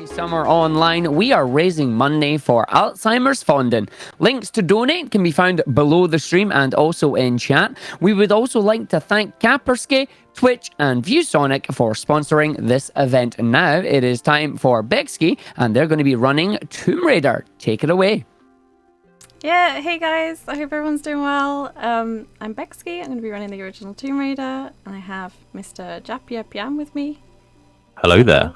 Summer Online, we are raising money for Alzheimer's funding. Links to donate can be found below the stream and also in chat. We would also like to thank Kaspersky, Twitch, and ViewSonic for sponsoring this event. Now it is time for Beckski, and they're going to be running Tomb Raider. Take it away. Yeah, hey guys, I hope everyone's doing well. I'm Beckski, I'm going to be running the original Tomb Raider, and I have Mr. Japia Piam with me. Hello there.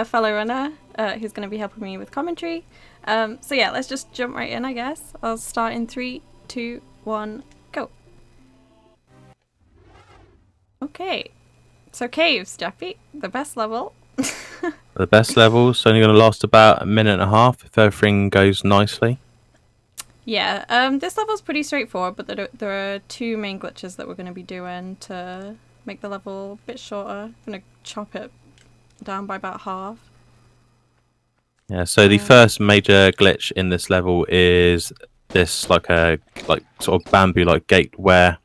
Fellow runner who's going to be helping me with commentary. So yeah, let's just jump right in, I guess. I'll start in 3, 2, 1, go. Okay, so caves, Jappy, the best level. The best level's only going to last about a minute and a half if everything goes nicely. Yeah, this level's pretty straightforward, but there are two main glitches that we're going to be doing to make the level a bit shorter. I'm going to chop it down by about half. Yeah, so the first major glitch in this level is this like sort of bamboo like gate where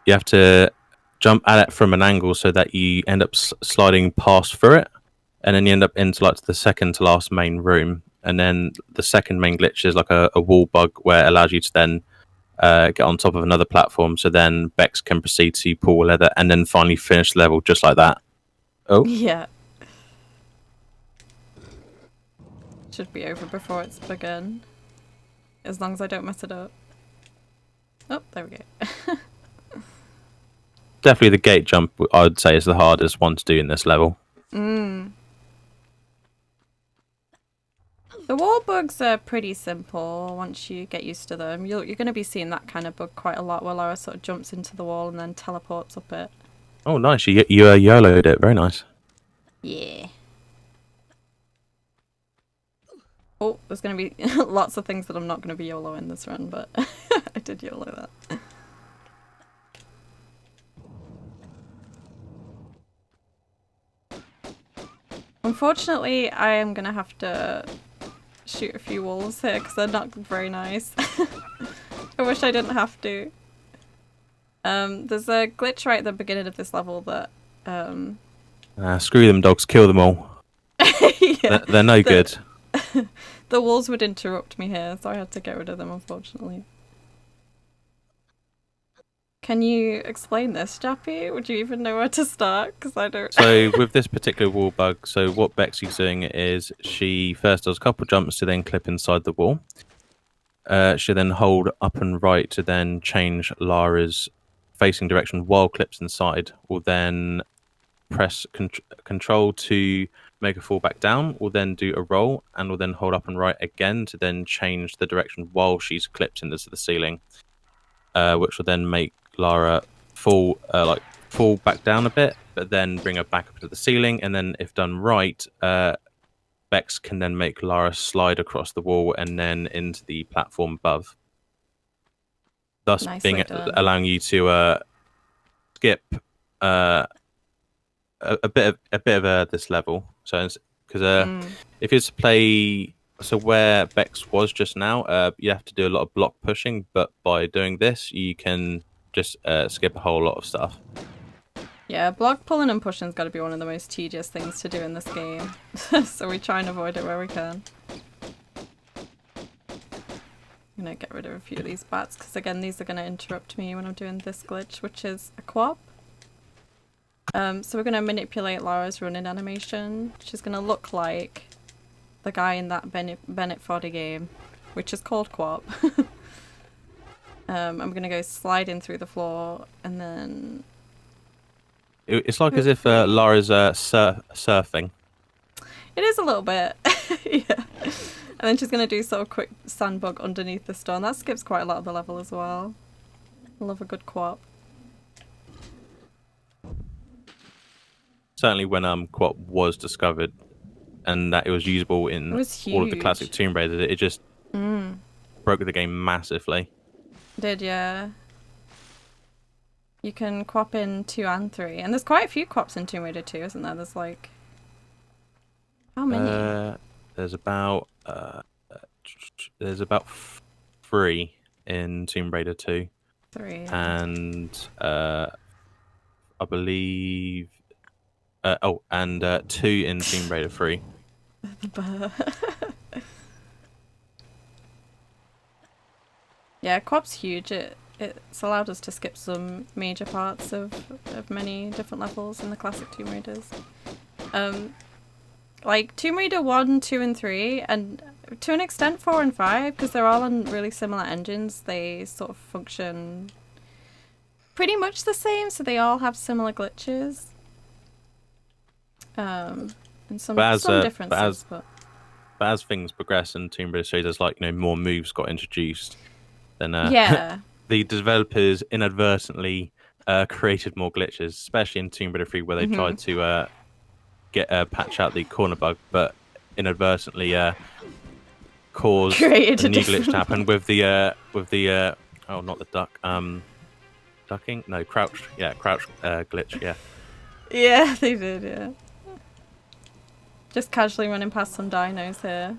you have to jump at it from an angle so that you end up sliding past through it, and then you end up into like the second to last main room. And then the second main glitch is like a wall bug where it allows you to then get on top of another platform, so then Bex can proceed to pull leather and then finally finish the level just like that. Oh yeah, should be over before it's begun, as long as I don't mess it up. Oh, there we go. Definitely the gate jump I would say is the hardest one to do in this level. The wall bugs are pretty simple once you get used to them. You're going to be seeing that kind of bug quite a lot where Lara sort of jumps into the wall and then teleports up it. Oh nice, you YOLO'd it, very nice. Yeah. Oh, there's going to be lots of things that I'm not going to be YOLO in this run, but I did YOLO that. Unfortunately, I am going to have to shoot a few walls here because they're not very nice. I wish I didn't have to. There's a glitch right at the beginning of this level that... Screw them dogs, kill them all. Yeah, they're no good. The walls would interrupt me here, so I had to get rid of them, unfortunately. Can you explain this, Jappy? Would you even know where to start? Because I don't... So with this particular wall bug, so what Bexi's doing is she first does a couple jumps to then clip inside the wall. She'll then hold up and right to then change Lara's facing direction while clips inside. Will then press control to make her fall back down. Will then do a roll and will then hold up and right again to then change the direction while she's clipped into the ceiling, which will then make Lara fall back down a bit, but then bring her back up to the ceiling. And then, if done right, Bex can then make Lara slide across the wall and then into the platform above, thus allowing you to skip a bit of this level. So, because if you play. So where Bex was just now, you have to do a lot of block pushing, but by doing this, you can just skip a whole lot of stuff. Yeah, block pulling and pushing's got to be one of the most tedious things to do in this game, so we try and avoid it where we can. I'm going to get rid of a few of these bats, because again, these are going to interrupt me when I'm doing this glitch, which is a quap. So we're going to manipulate Lara's running animation. She's going to look like the guy in that Bennett Foddy game, which is called Quap. I'm gonna go sliding through the floor, and then... It's like as if Lara's surfing. It is a little bit, yeah. And then she's gonna do sort of quick sand bug underneath the stone. That skips quite a lot of the level as well. I love a good Quap. Certainly when Quap was discovered, and that it was usable in all of the classic Tomb Raiders, it just broke the game massively. Did, yeah. You can quap in 2 and 3, and there's quite a few quaps in Tomb Raider 2, isn't there? There's like... How many? There's about 3 in Tomb Raider 2. 3. And I believe and 2 in Tomb Raider 3. Yeah, co-op's huge. It's allowed us to skip some major parts of many different levels in the classic Tomb Raiders. Like Tomb Raider 1, 2, and 3, and to an extent 4 and 5, because they're all on really similar engines, they sort of function pretty much the same, so they all have similar glitches. And some differences, but as things progress in Tomb Raider 3, there's like, more moves got introduced. Then yeah. the developers inadvertently created more glitches, especially in Tomb Raider 3, where they tried to patch out the corner bug, but inadvertently caused a new glitch to happen with the oh, not the duck, ducking, no, crouch glitch, yeah. Yeah, they did, yeah. Just casually running past some dinos here.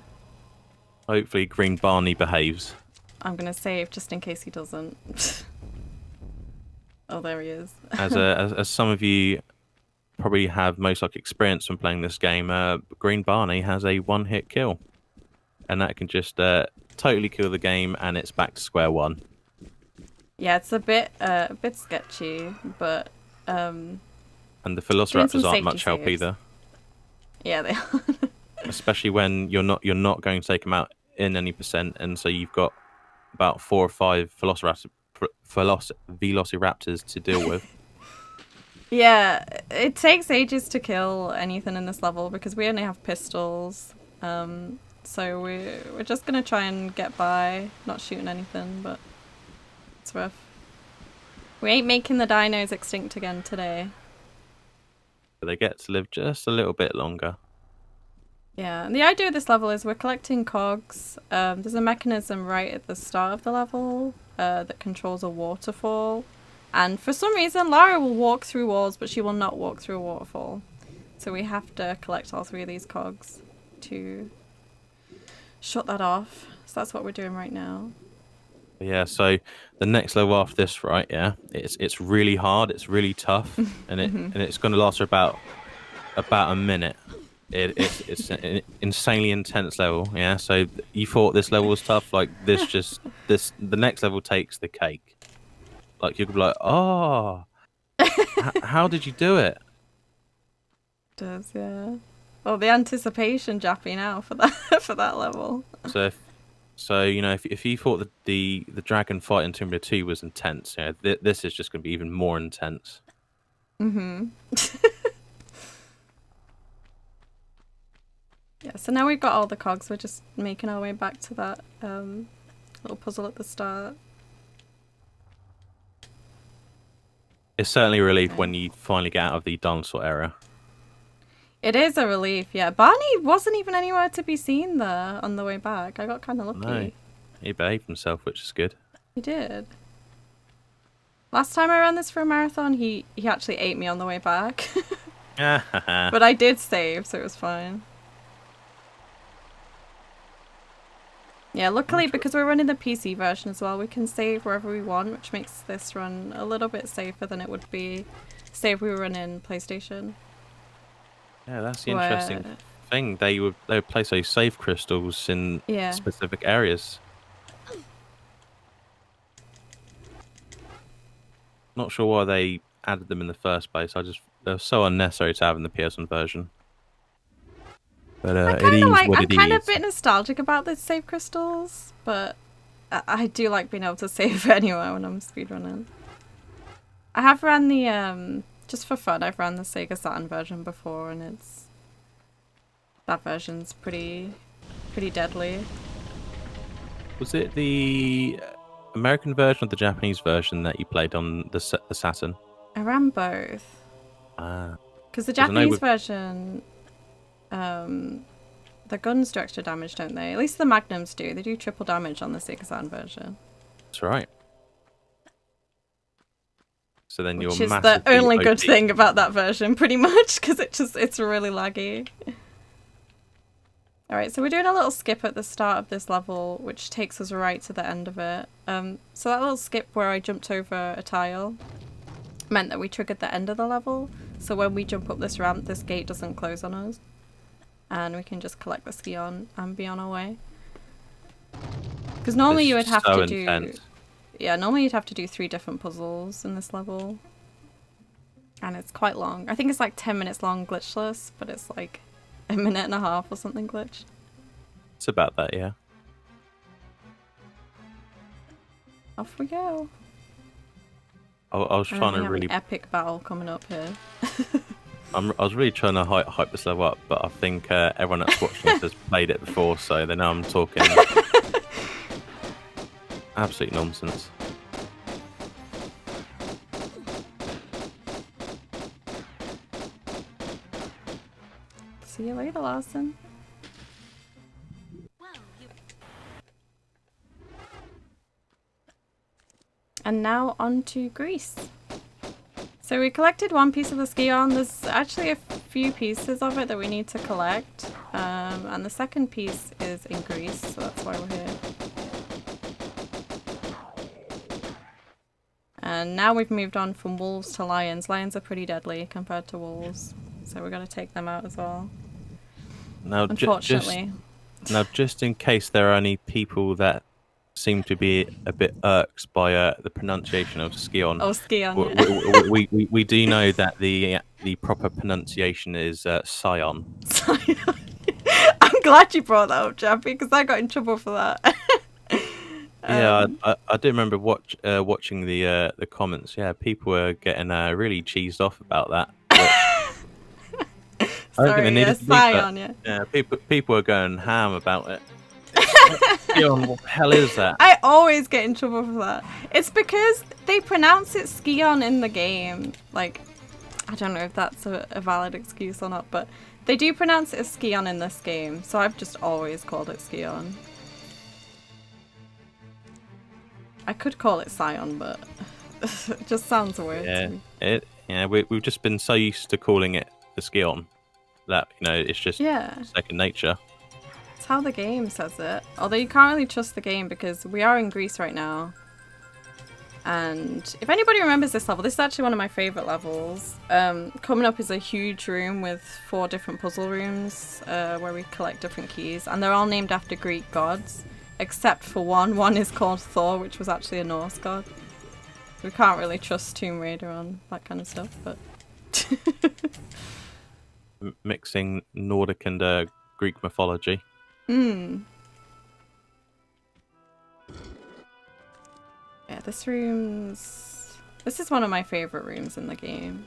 Hopefully Green Barney behaves. I'm gonna save just in case he doesn't. Oh, there he is. As some of you probably have most like experience when playing this game, Green Barney has a one-hit kill, and that can just totally kill the game, and it's back to square one. Yeah, it's a bit sketchy, but and the Velociraptors aren't much help either. Yeah, they are. Especially when you're not going to take them out in any percent, and so you've got about 4 or 5 Velociraptors to deal with. Yeah, it takes ages to kill anything in this level because we only have pistols. So we're just gonna try and get by, not shooting anything, but it's rough. We ain't making the dinos extinct again today. But they get to live just a little bit longer. Yeah, and the idea of this level is we're collecting cogs. There's a mechanism right at the start of the level that controls a waterfall. And for some reason, Lara will walk through walls, but she will not walk through a waterfall. So we have to collect all 3 of these cogs to shut that off. So that's what we're doing right now. Yeah, so the next level after this, right? Yeah, it's really hard. It's really tough, and it's going to last for about a minute. It's an insanely intense level. Yeah, so you thought this level was tough, like the next level takes the cake. Like you could be like, oh, how did you do it? It does, yeah. Oh, the anticipation, Jappy, now for that level. So if you thought that the dragon fight in Tomb Raider 2 was intense, this is just going to be even more intense. Yeah, so now we've got all the cogs. We're just making our way back to that little puzzle at the start. It's certainly a relief when you finally get out of the dinosaur era. It is a relief, yeah. Barney wasn't even anywhere to be seen there on the way back. I got kind of lucky. No, he behaved himself, which is good. He did. Last time I ran this for a marathon, he actually ate me on the way back. But I did save, so it was fine. Yeah, luckily, because we're running the PC version as well, we can save wherever we want, which makes this run a little bit safer than it would be, say, if we were running PlayStation. Yeah, that's the interesting thing. They would place those save crystals in specific areas. Not sure why they added them in the first place. They're so unnecessary to have in the PS1 version. But I'm kind of a bit nostalgic about the save crystals, but I do like being able to save anywhere when I'm speedrunning. I have ran the just for fun. I've ran the Sega Saturn version before, and that version's pretty deadly. Was it the American version or the Japanese version that you played on the Saturn? I ran both. Because the Japanese version, the guns do extra damage, don't they? At least the Magnums do. They do triple damage on the Sega Saturn version. That's right. So then Which is the only good thing about that version, pretty much, because it's really laggy. Alright, so we're doing a little skip at the start of this level, which takes us right to the end of it. So that little skip where I jumped over a tile meant that we triggered the end of the level. So when we jump up this ramp, this gate doesn't close on us. And we can just collect the Skion and be on our way. Because normally you would have to do... Yeah, normally you'd have to do 3 different puzzles in this level. And it's quite long. I think it's like 10 minutes long glitchless, but it's like a minute and a half or something glitched. It's about that, yeah. Off we go. I was trying to really... an epic battle coming up here. I was really trying to hype this level up, but I think everyone that's watching this has played it before, so they know I'm talking absolute nonsense. See you later, Larson. And now on to Greece. So we collected 1 piece of the Skion. There's actually a few pieces of it that we need to collect. And the second piece is in Greece, so that's why we're here. And now we've moved on from wolves to lions. Lions are pretty deadly compared to wolves, so we're going to take them out as well. Now, unfortunately. Just in case there are any people that seem to be a bit irked by the pronunciation of Skion. Oh, Skion. We do know that the proper pronunciation is Scion. Scion. I'm glad you brought that up, Jappy, because I got in trouble for that. Yeah, I do remember watching the comments. Yeah, people were getting really cheesed off about that. Sorry, yeah, Scion, yeah. Yeah, people are going ham about it. Skion, what the hell is that? I always get in trouble for that. It's because they pronounce it Skion in the game. Like, I don't know if that's a valid excuse or not, but they do pronounce it as Skion in this game, so I've just always called it Skion. I could call it Scion, but it just sounds weird to me. We've just been so used to calling it the Skion that, it's just second nature. It's how the game says it. Although you can't really trust the game because we are in Greece right now. And if anybody remembers this level, this is actually one of my favourite levels. Coming up is a huge room with 4 different puzzle rooms where we collect different keys. And they're all named after Greek gods, except for one. One is called Thor, which was actually a Norse god. We can't really trust Tomb Raider on that kind of stuff, but... Mixing Nordic and Greek mythology. Yeah, this is one of my favourite rooms in the game.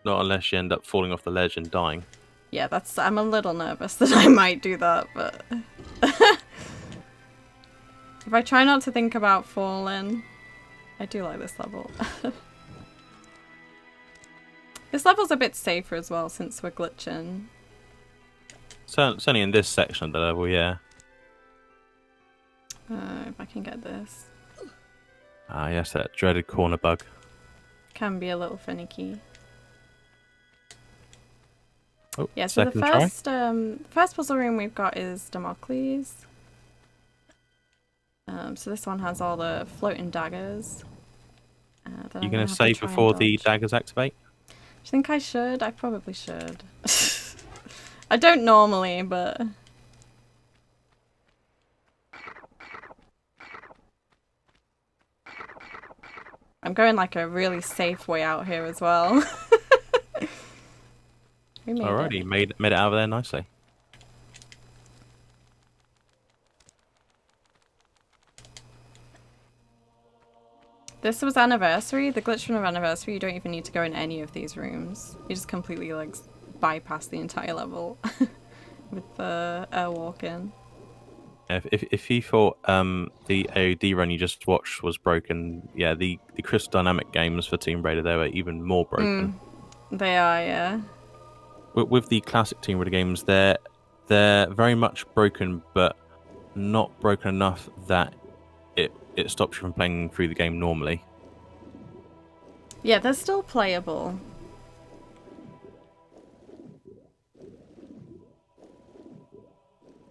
Not unless you end up falling off the ledge and dying. Yeah, I'm a little nervous that I might do that, but... If I try not to think about falling, I do like this level. This level's a bit safer as well since we're glitching. Certainly in this section of the level, yeah. If I can get this. Ah, yes, that dreaded corner bug. Can be a little finicky. Oh, yeah, so the first puzzle room we've got is Damocles. So this one has all the floating daggers. You're going to save before the daggers activate? Do you think I should? I probably should. I don't normally, but... I'm going like a really safe way out here as well. Alrighty, made it out of there nicely. This was Anniversary. The glitch from Anniversary, you don't even need to go in any of these rooms. You just completely like bypass the entire level with the air walk-in. If you thought the AOD run you just watched was broken, yeah, the Crystal Dynamic games for Tomb Raider, they were even more broken. They are, yeah. With the classic Tomb Raider games, they're very much broken, but not broken enough that it stops you from playing through the game normally. Yeah, they're still playable.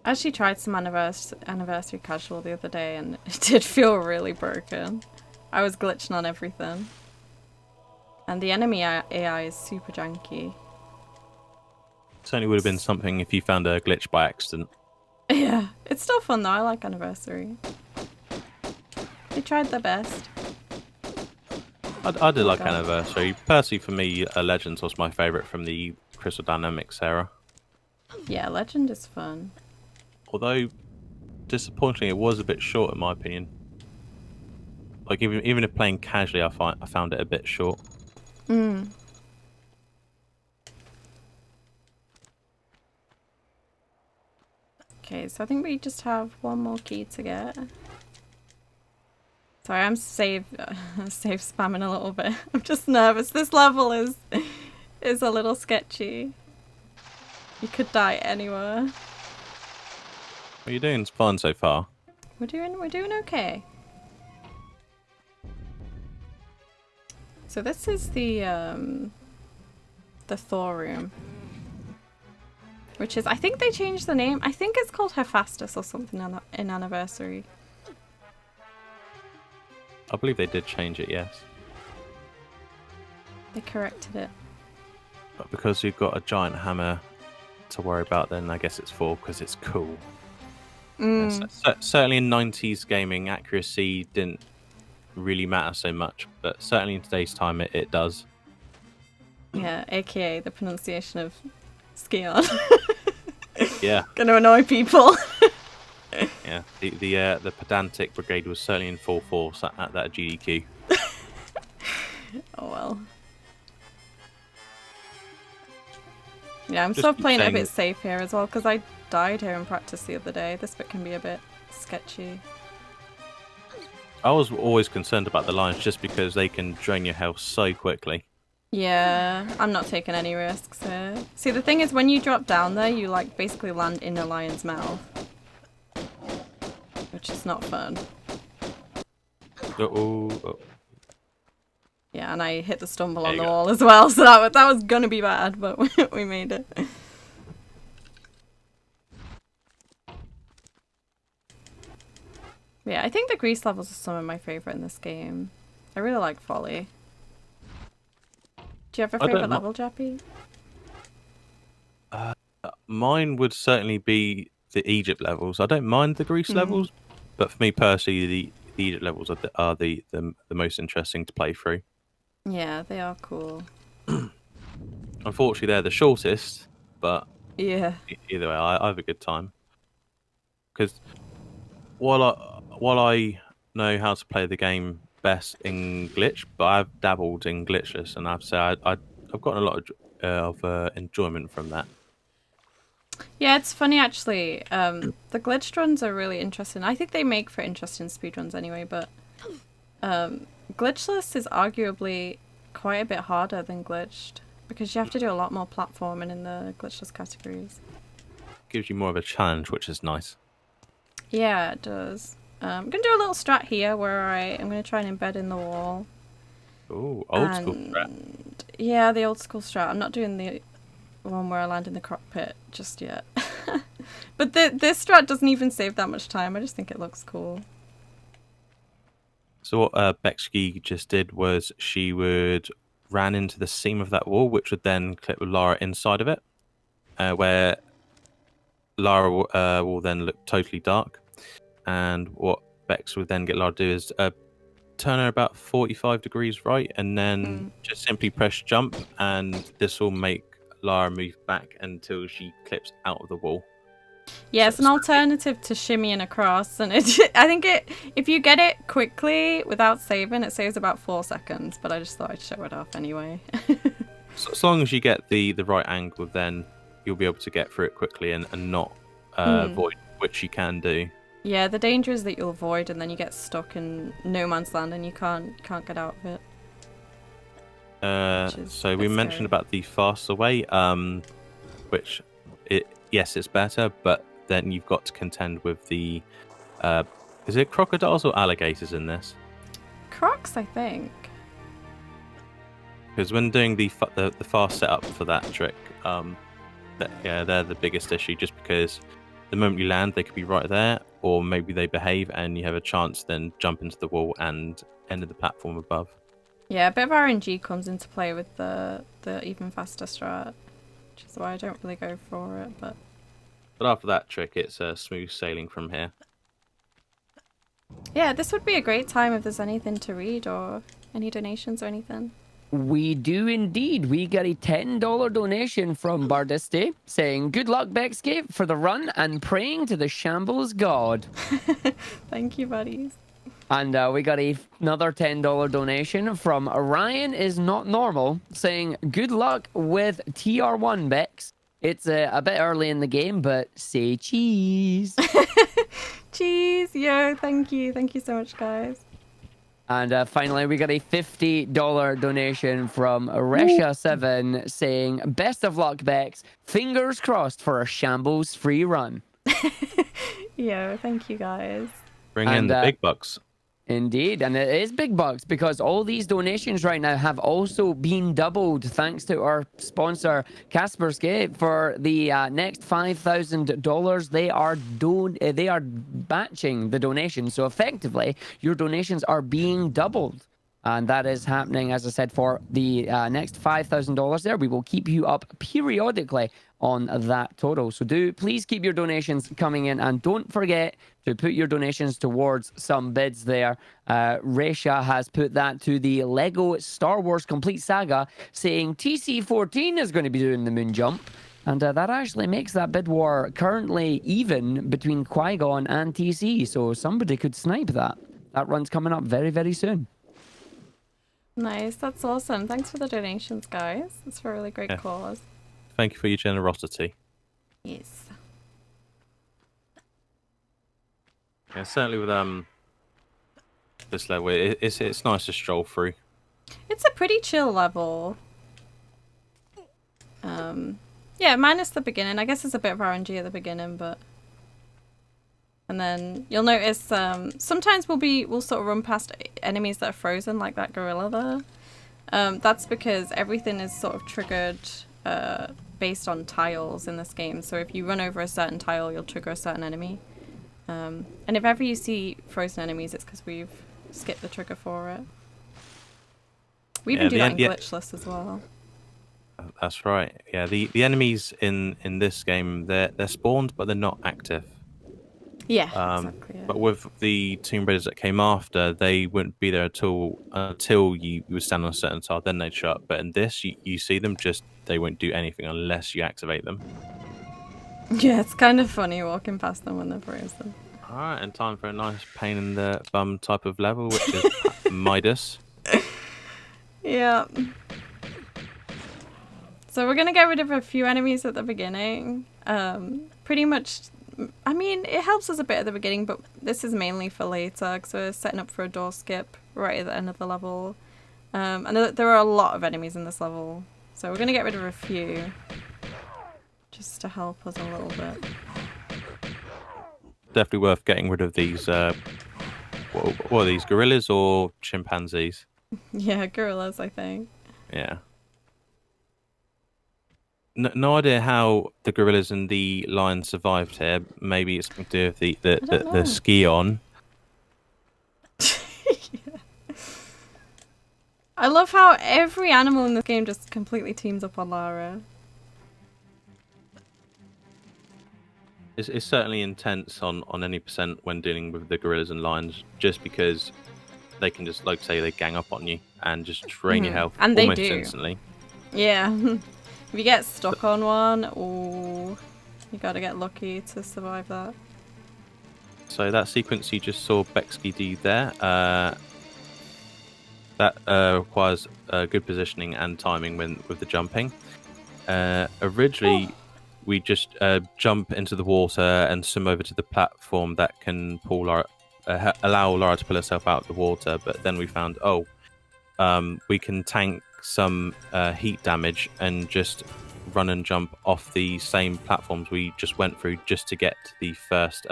I actually tried some anniversary casual the other day and it did feel really broken. I was glitching on everything. And the enemy AI is super janky. Certainly would have been something if you found a glitch by accident. Yeah, it's still fun though. I like Anniversary. They tried their best. I did Oh, like God. Anniversary. Personally, for me, Legends was my favourite from the Crystal Dynamics era. Yeah, Legend is fun. Although, disappointingly, it was a bit short in my opinion. Like even if playing casually, I found it a bit short. Mm. Okay, so I think we just have one more key to get. Sorry, I'm save spamming a little bit. I'm just nervous. This level is a little sketchy. You could die anywhere. What are you doing? It's fun so far. We're doing okay. So this is the Thor room. Which is, I think they changed the name. I think it's called Hephaestus or something in Anniversary. I believe they did change it, yes. They corrected it. But because you've got a giant hammer to worry about, then I guess it's 4 because it's cool. Mm. Certainly in 90s gaming, accuracy didn't really matter so much, but certainly in today's time it does. Yeah, aka the pronunciation of Skion. Yeah. Gonna annoy people. Yeah, the pedantic brigade was certainly in full force at that GDQ. Oh well. Yeah, I'm Just sort of keep playing it a saying- bit safe here as well because I died here in practice the other day. This bit can be a bit sketchy. I was always concerned about the lions just because they can drain your health so quickly. Yeah, I'm not taking any risks here. See, the thing is, when you drop down there, you like basically land in a lion's mouth, which is not fun. Oh. Yeah, and I hit the stumble There on you the go. wall as well, so that was gonna be bad, but we made it. Yeah, I think the grease levels are some of my favourite in this game. I really like Folly. Do you have a I don't favourite mi- level, Jappy? Mine would certainly be the Egypt levels. I don't mind the Greece levels, but for me personally, the Egypt levels are the most interesting to play through. Yeah, they are cool. Unfortunately, they're the shortest, but Yeah. either way, I have a good time. Because while I know how to play the game best in glitch, but I've dabbled in glitchless, and I've said I've gotten a lot of enjoyment from that. Yeah, it's funny actually. The glitched runs are really interesting. I think they make for interesting speedruns anyway, but glitchless is arguably quite a bit harder than glitched because you have to do a lot more platforming in the glitchless categories. Gives you more of a challenge, which is nice. Yeah, it does. I'm going to do a little strat here where I'm going to try and embed in the wall. Ooh, old school threat. Yeah, the old school strat. I'm not doing the one where I land in the cockpit just yet. But this strat doesn't even save that much time. I just think it looks cool. So what Beckski just did was she would ran into the seam of that wall, which would then clip Lara inside of it, where Lara will then look totally dark. And what Bex would then get Lara to do is turn her about 45 degrees right, and then just simply press jump, and this will make Lara move back until she clips out of the wall. Yeah, it's an alternative to shimmying across, and I think if you get it quickly without saving, it saves about 4 seconds. But I just thought I'd show it off anyway. So as long as you get the right angle, then you'll be able to get through it quickly and not void, which you can do. Yeah, the danger is that you'll avoid and then you get stuck in no man's land and you can't get out of it. So we mentioned about the faster way, which yes, it's better, but then you've got to contend with the is it crocodiles or alligators in this? Crocs, I think. Because when doing the fast setup for that trick, they're the biggest issue. Just because the moment you land, they could be right there, or maybe they behave, and you have a chance then jump into the wall and end of the platform above. Yeah, a bit of RNG comes into play with the even faster strat, which is why I don't really go for it. But after that trick, it's smooth sailing from here. yeah, this would be a great time if there's anything to read or any donations or anything. We do indeed. We got a $10 donation from Bardiste saying, "Good luck, Beckski, for the run and praying to the shambles god." Thank you, buddies. And we got another $10 donation from Ryan is Not Normal saying, "Good luck with TR1, Bex. It's a bit early in the game, but say cheese." Cheese, yo, thank you. Thank you so much, guys. And finally, we got a $50 donation from Resha7 saying, "Best of luck, Bex. Fingers crossed for a shambles-free run." Yo, thank you, guys. Bring in the big bucks. Indeed, and it is big bucks because all these donations right now have also been doubled thanks to our sponsor Kaspersky. For the next $5,000, they are batching the donations. So effectively, your donations are being doubled. And that is happening, as I said, for the next $5,000 there. We will keep you up periodically on that total. So do please keep your donations coming in, and don't forget to put your donations towards some bids there. Resha has put that to the Lego Star Wars Complete Saga, saying TC14 is going to be doing the moon jump. And that actually makes that bid war currently even between Qui-Gon and TC. So somebody could snipe that. That run's coming up very, very soon. Nice, that's awesome. Thanks for the donations, guys. It's for a really great cause. Thank you for your generosity. Yes. Yeah, certainly with this level, it's nice to stroll through. It's a pretty chill level. Yeah, minus the beginning. I guess there's a bit of RNG at the beginning, but and then you'll notice sometimes we'll sort of run past enemies that are frozen, like that gorilla there. That's because everything is sort of triggered based on tiles in this game. So if you run over a certain tile, you'll trigger a certain enemy. And if ever you see frozen enemies, it's because we've skipped the trigger for it. We even do that in glitchless as well. That's right. Yeah, the enemies in this game, they're spawned, but they're not active. Yeah, exactly. Yeah. But with the Tomb Raiders that came after, they wouldn't be there at all until you would stand on a certain tile, then they'd show up. But in this, you see them, they won't do anything unless you activate them. Yeah, it's kind of funny walking past them when they're frozen. Alright, and time for a nice pain in the bum type of level, which is Midas. Yeah. So we're going to get rid of a few enemies at the beginning. Pretty much, I mean, it helps us a bit at the beginning, but this is mainly for later, because we're setting up for a door skip right at the end of the level. And there are a lot of enemies in this level, so we're going to get rid of a few, just to help us a little bit. Definitely worth getting rid of these, what are these, gorillas or chimpanzees? Yeah, gorillas, I think. Yeah. No idea how the gorillas and the lions survived here. Maybe it's something to do with the ski on. Yeah. I love how every animal in this game just completely teams up on Lara. It's certainly intense on any percent when dealing with the gorillas and lions, just because they can just, like, say, they gang up on you and just drain your health and almost they do. instantly. Yeah. If you get stuck on one, ooh, you gotta get lucky to survive that. So that sequence you just saw Beckski do there, that requires good positioning and timing with the jumping. Originally, we just jump into the water and swim over to the platform that can pull allow Lara to pull herself out of the water, but then we found, we can tank some heat damage and just run and jump off the same platforms we just went through just to get the first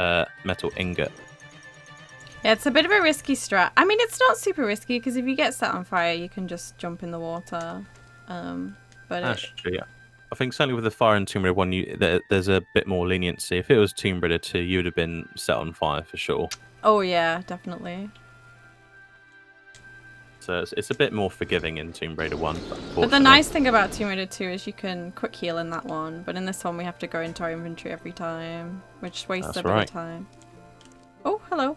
metal ingot. Yeah, it's a bit of a risky strat. I mean, it's not super risky because if you get set on fire, you can just jump in the water. But that's true, yeah. I think certainly with the Fire and Tomb Raider 1, there's a bit more leniency. If it was Tomb Raider 2, you would have been set on fire for sure. Oh yeah, definitely. So it's a bit more forgiving in Tomb Raider 1. But the unfortunately. nice thing about Tomb Raider 2 is you can quick heal in that one, but in this one we have to go into our inventory every time, which wastes a bit of time. Oh, hello.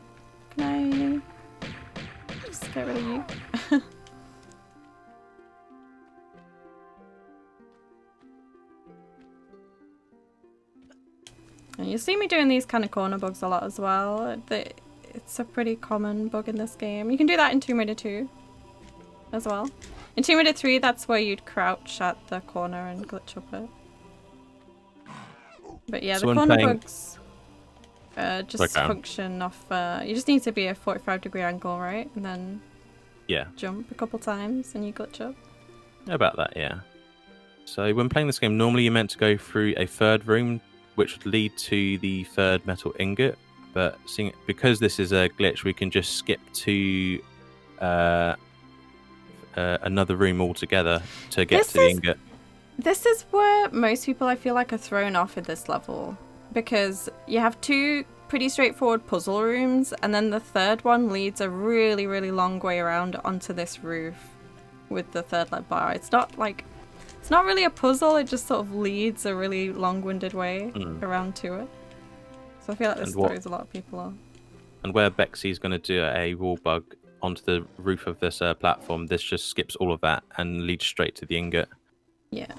Can I just get rid of you? And you see me doing these kind of corner bugs a lot as well. It's a pretty common bug in this game. You can do that in Tomb Raider 2 as well. In Tomb Raider 3, that's where you'd crouch at the corner and glitch up it. But yeah, So the when corner playing- bugs just function off... you just need to be a 45-degree angle, right? And then Yeah. jump a couple times and you glitch up. About that, yeah. So when playing this game, normally you're meant to go through a third room, which would lead to the third metal ingot. But because this is a glitch, we can just skip to another room altogether to get to the ingot. This is where most people, I feel like, are thrown off at this level. Because you have two pretty straightforward puzzle rooms, and then the third one leads a really, really long way around onto this roof with the third lead bar. It's not really a puzzle, it just sort of leads a really long-winded way around to it. So I feel like this throws a lot of people off. And where Becksy's going to do a wall bug onto the roof of this platform, this just skips all of that and leads straight to the ingot. Yeah.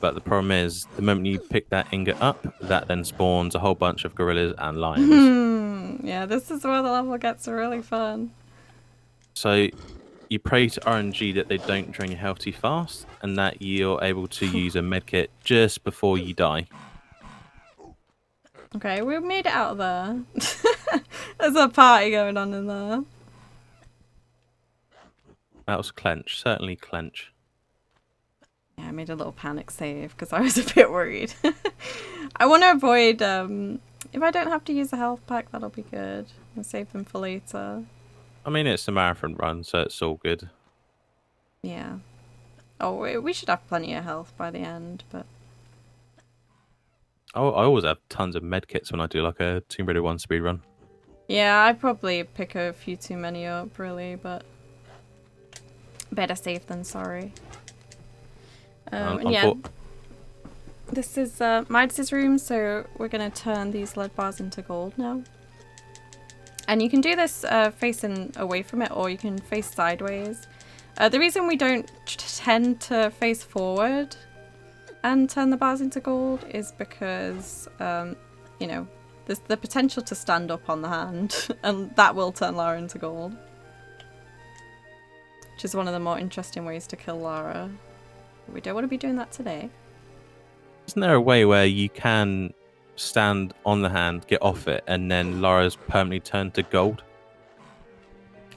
But the problem is, the moment you pick that ingot up, that then spawns a whole bunch of gorillas and lions. Yeah, this is where the level gets really fun. So you pray to RNG that they don't drain your health too fast, and that you're able to use a medkit just before you die. Okay, we made it out of there. There's a party going on in there. That was clench, certainly clench. Yeah, I made a little panic save because I was a bit worried. I want to avoid, if I don't have to use a health pack, that'll be good. I'll save them for later. I mean, it's a marathon run, so it's all good. Yeah. Oh, we should have plenty of health by the end, but... I always have tons of medkits when I do like a Tomb Raider 1 speedrun. Yeah, I probably pick a few too many up, really, but... Better safe than sorry. And yeah, this is Midas' room, so we're going to turn these lead bars into gold now. And you can do this facing away from it, or you can face sideways. The reason we don't tend to face forward and turn the bars into gold is because, you know, there's the potential to stand up on the hand, and that will turn Lara into gold. Which is one of the more interesting ways to kill Lara. We don't want to be doing that today. Isn't there a way where you can stand on the hand, get off it, and then Lara's permanently turned to gold?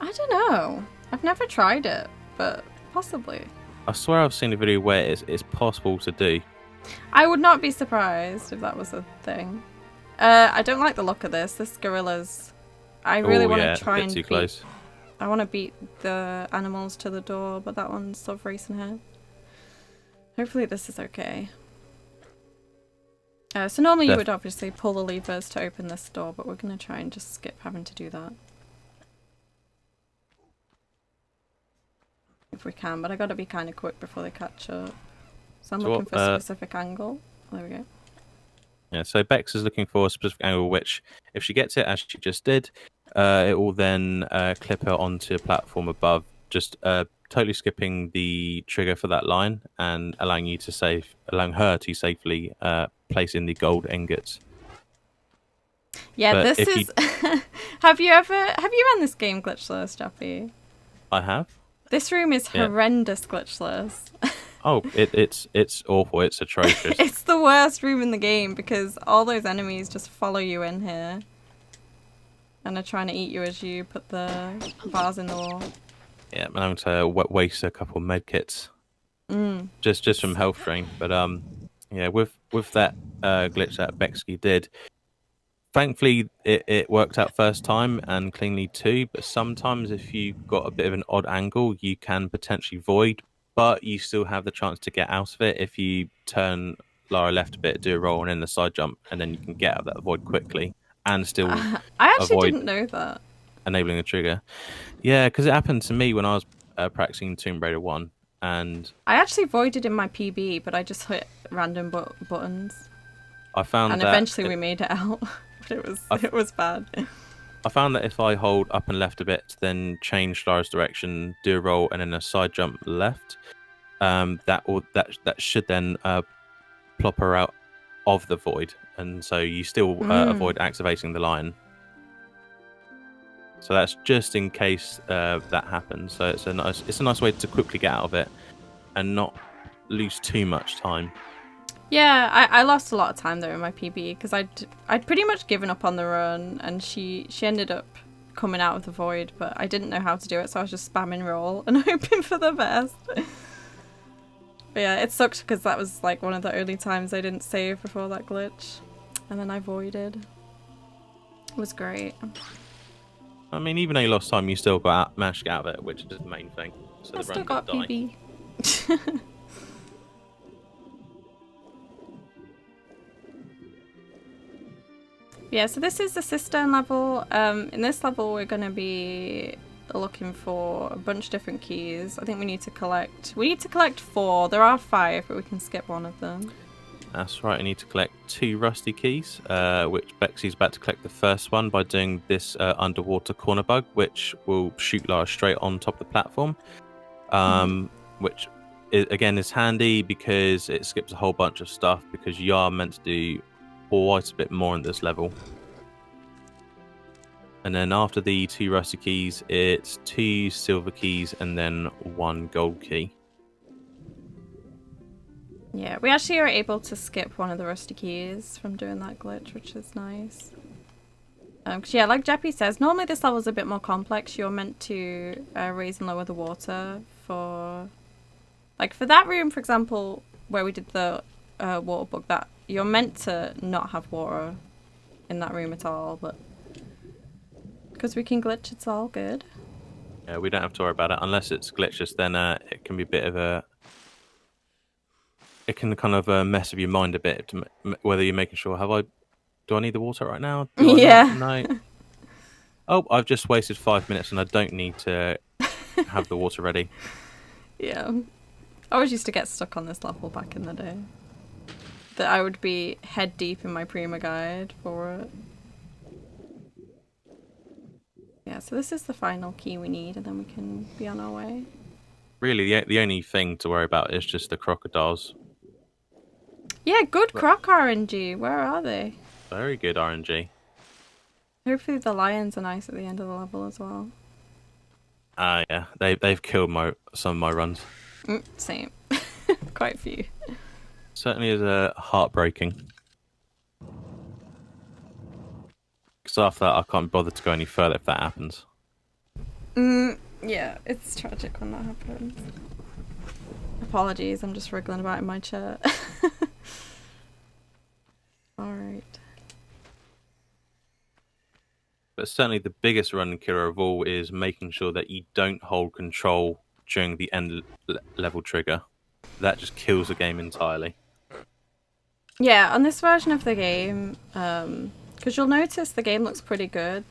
I don't know. I've never tried it, but possibly. I swear I've seen a video where it's possible to do. I would not be surprised if that was a thing. I don't like the look of this. This gorilla's... I really want to try and too beat... close. I want to beat the animals to the door, but that one's sort of racing ahead. Hopefully this is okay. So normally you would obviously pull the levers to open this door, but we're going to try and just skip having to do that. If we can, but I got to be kind of quick before they catch up. So I'm looking for a specific angle. There we go. Yeah, so Bex is looking for a specific angle, which, if she gets it, as she just did, it will then clip her onto a platform above, just totally skipping the trigger for that line and allowing her to safely place in the gold ingots. Yeah, But this is... Have you run this game glitchless, Jappy? I have. This room is horrendous glitchless. Oh, it's awful. It's atrocious. It's the worst room in the game because all those enemies just follow you in here. And are trying to eat you as you put the bars in the wall. Yeah, I'm having to waste a couple of medkits. Just from health drain. But yeah, with that glitch that Beckski did, thankfully it worked out first time and cleanly too. But sometimes if you've got a bit of an odd angle, you can potentially void, but you still have the chance to get out of it if you turn Lara left a bit, do a roll and then the side jump, and then you can get out of that void quickly and still I actually didn't know that. enabling the trigger. Yeah, because it happened to me when I was practicing Tomb Raider 1, and I actually voided in my PB, but I just hit random buttons. I found And that eventually we made it out. But it was bad. I found that if I hold up and left a bit, then change Lara's direction, do a roll, and then a side jump left, that should then plop her out of the void, and so you still avoid activating the lion. So that's just in case that happens. So it's a nice way to quickly get out of it and not lose too much time. Yeah, I lost a lot of time there in my PB because I'd pretty much given up on the run, and she ended up coming out of the void, but I didn't know how to do it, so I was just spamming roll and hoping for the best. But yeah, it sucked because that was like one of the early times I didn't save before that glitch, and then I voided. It was great. I mean, even though you lost time, you still managed to get out of it, which is the main thing. So I the still run got didn't die. PB. Yeah, so this is the Cistern level. In this level, we're going to be looking for a bunch of different keys. I think we need to collect 4. There are 5, but we can skip one of them. That's right, I need to collect 2 rusty keys, which Becksy's about to collect the first one by doing this underwater corner bug, which will shoot Lara straight on top of the platform, which again is handy because it skips a whole bunch of stuff, because you are meant to do quite a bit more in this level. And then after the 2 rusty keys, it's 2 silver keys and then 1 gold key. Yeah, we actually are able to skip one of the rusty keys from doing that glitch, which is nice. Cause yeah, like Jeppy says, normally this level is a bit more complex. You're meant to raise and lower the water for that room, for example, where we did the water bug. That you're meant to not have water in that room at all, but because we can glitch, it's all good. Yeah, we don't have to worry about it unless it's glitches. Then it can be a bit of a. It can kind of mess with your mind a bit, to whether you're making sure, do I need the water right now? Yeah. No. Oh, I've just wasted 5 minutes and I don't need to have the water ready. Yeah. I always used to get stuck on this level back in the day. That I would be head deep in my Prima guide for it. Yeah, so this is the final key we need, and then we can be on our way. Really, the only thing to worry about is just the crocodiles. Yeah, good croc RNG. Where are they? Very good RNG. Hopefully the lions are nice at the end of the level as well. Yeah, they've killed some of my runs. Same. Quite a few. Certainly is heartbreaking. Because after that, I can't bother to go any further if that happens. Yeah, it's tragic when that happens. Apologies, I'm just wriggling about in my chair. Alright. But certainly the biggest run killer of all is making sure that you don't hold control during the end level trigger. That just kills the game entirely. Yeah, on this version of the game, because you'll notice the game looks pretty good.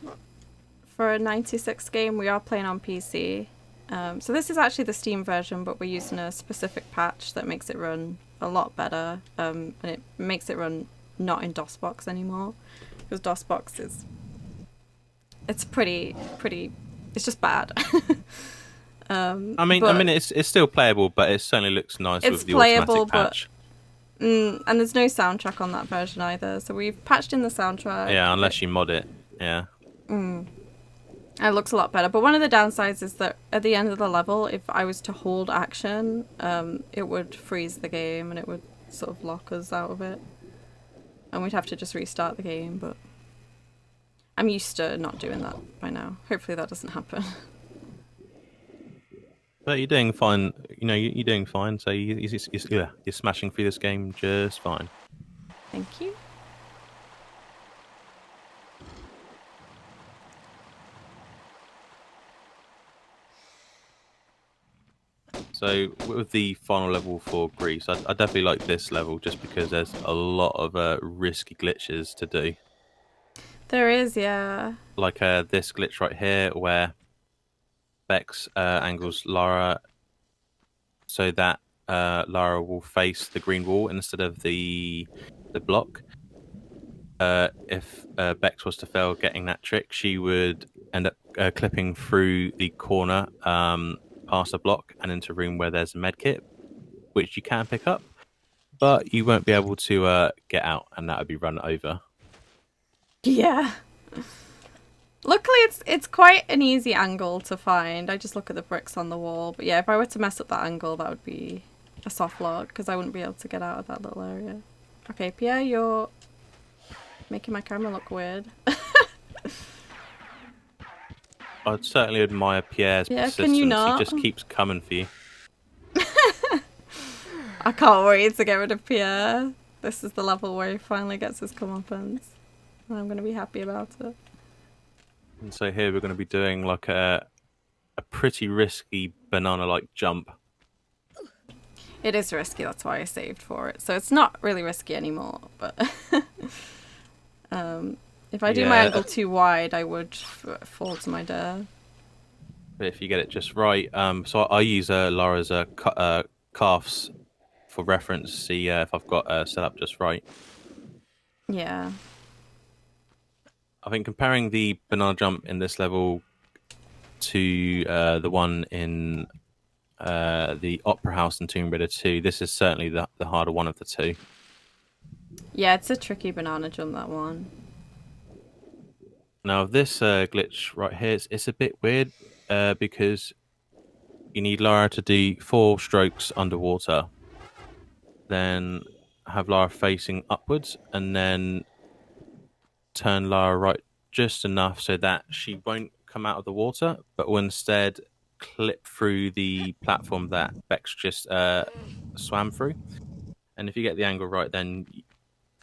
For a 96 game, we are playing on PC. So this is actually the Steam version, but we're using a specific patch that makes it run a lot better. And it makes it run not in DOSBox anymore. Because DOSBox is... It's pretty... It's just bad. I mean, it's still playable, but it certainly looks nice with the playable, automatic patch. And there's no soundtrack on that version either. So we've patched in the soundtrack. Yeah, unless you mod it. Yeah. It looks a lot better. But one of the downsides is that at the end of the level, if I was to hold action, it would freeze the game and it would sort of lock us out of it. And we'd have to just restart the game, but I'm used to not doing that by now. Hopefully that doesn't happen. But you're doing fine. You know, you're doing fine. So you're smashing through this game just fine. Thank you. So with the final level for Greece, I definitely like this level just because there's a lot of risky glitches to do. There is, yeah. Like this glitch right here where Bex angles Lara so that Lara will face the green wall instead of the block. If Bex was to fail getting that trick, she would end up clipping through the corner past a block and into a room where there's a med kit, which you can pick up, but you won't be able to get out, and that would be run over. Yeah. Luckily, it's quite an easy angle to find. I just look at the bricks on the wall. But yeah, if I were to mess up that angle, that would be a soft lock, because I wouldn't be able to get out of that little area. Okay, Pierre, you're making my camera look weird. I'd certainly admire Pierre's persistence. Can you not? He just keeps coming for you. I can't wait to get rid of Pierre. This is the level where he finally gets his comeuppance. And I'm going to be happy about it. And so here we're going to be doing like a pretty risky banana-like jump. It is risky, that's why I saved for it. So it's not really risky anymore, but if I do my angle too wide, I would fall to my death. But if you get it just right, so I use Lara's calves for reference, see if I've got set up just right. Yeah. I think comparing the banana jump in this level to the one in the Opera House in Tomb Raider 2, this is certainly the harder one of the two. Yeah, it's a tricky banana jump, that one. Now this glitch right here, it's a bit weird because you need Lara to do 4 strokes underwater, then have Lara facing upwards, and then turn Lara right just enough so that she won't come out of the water, but will instead clip through the platform that Bex just swam through. And if you get the angle right, then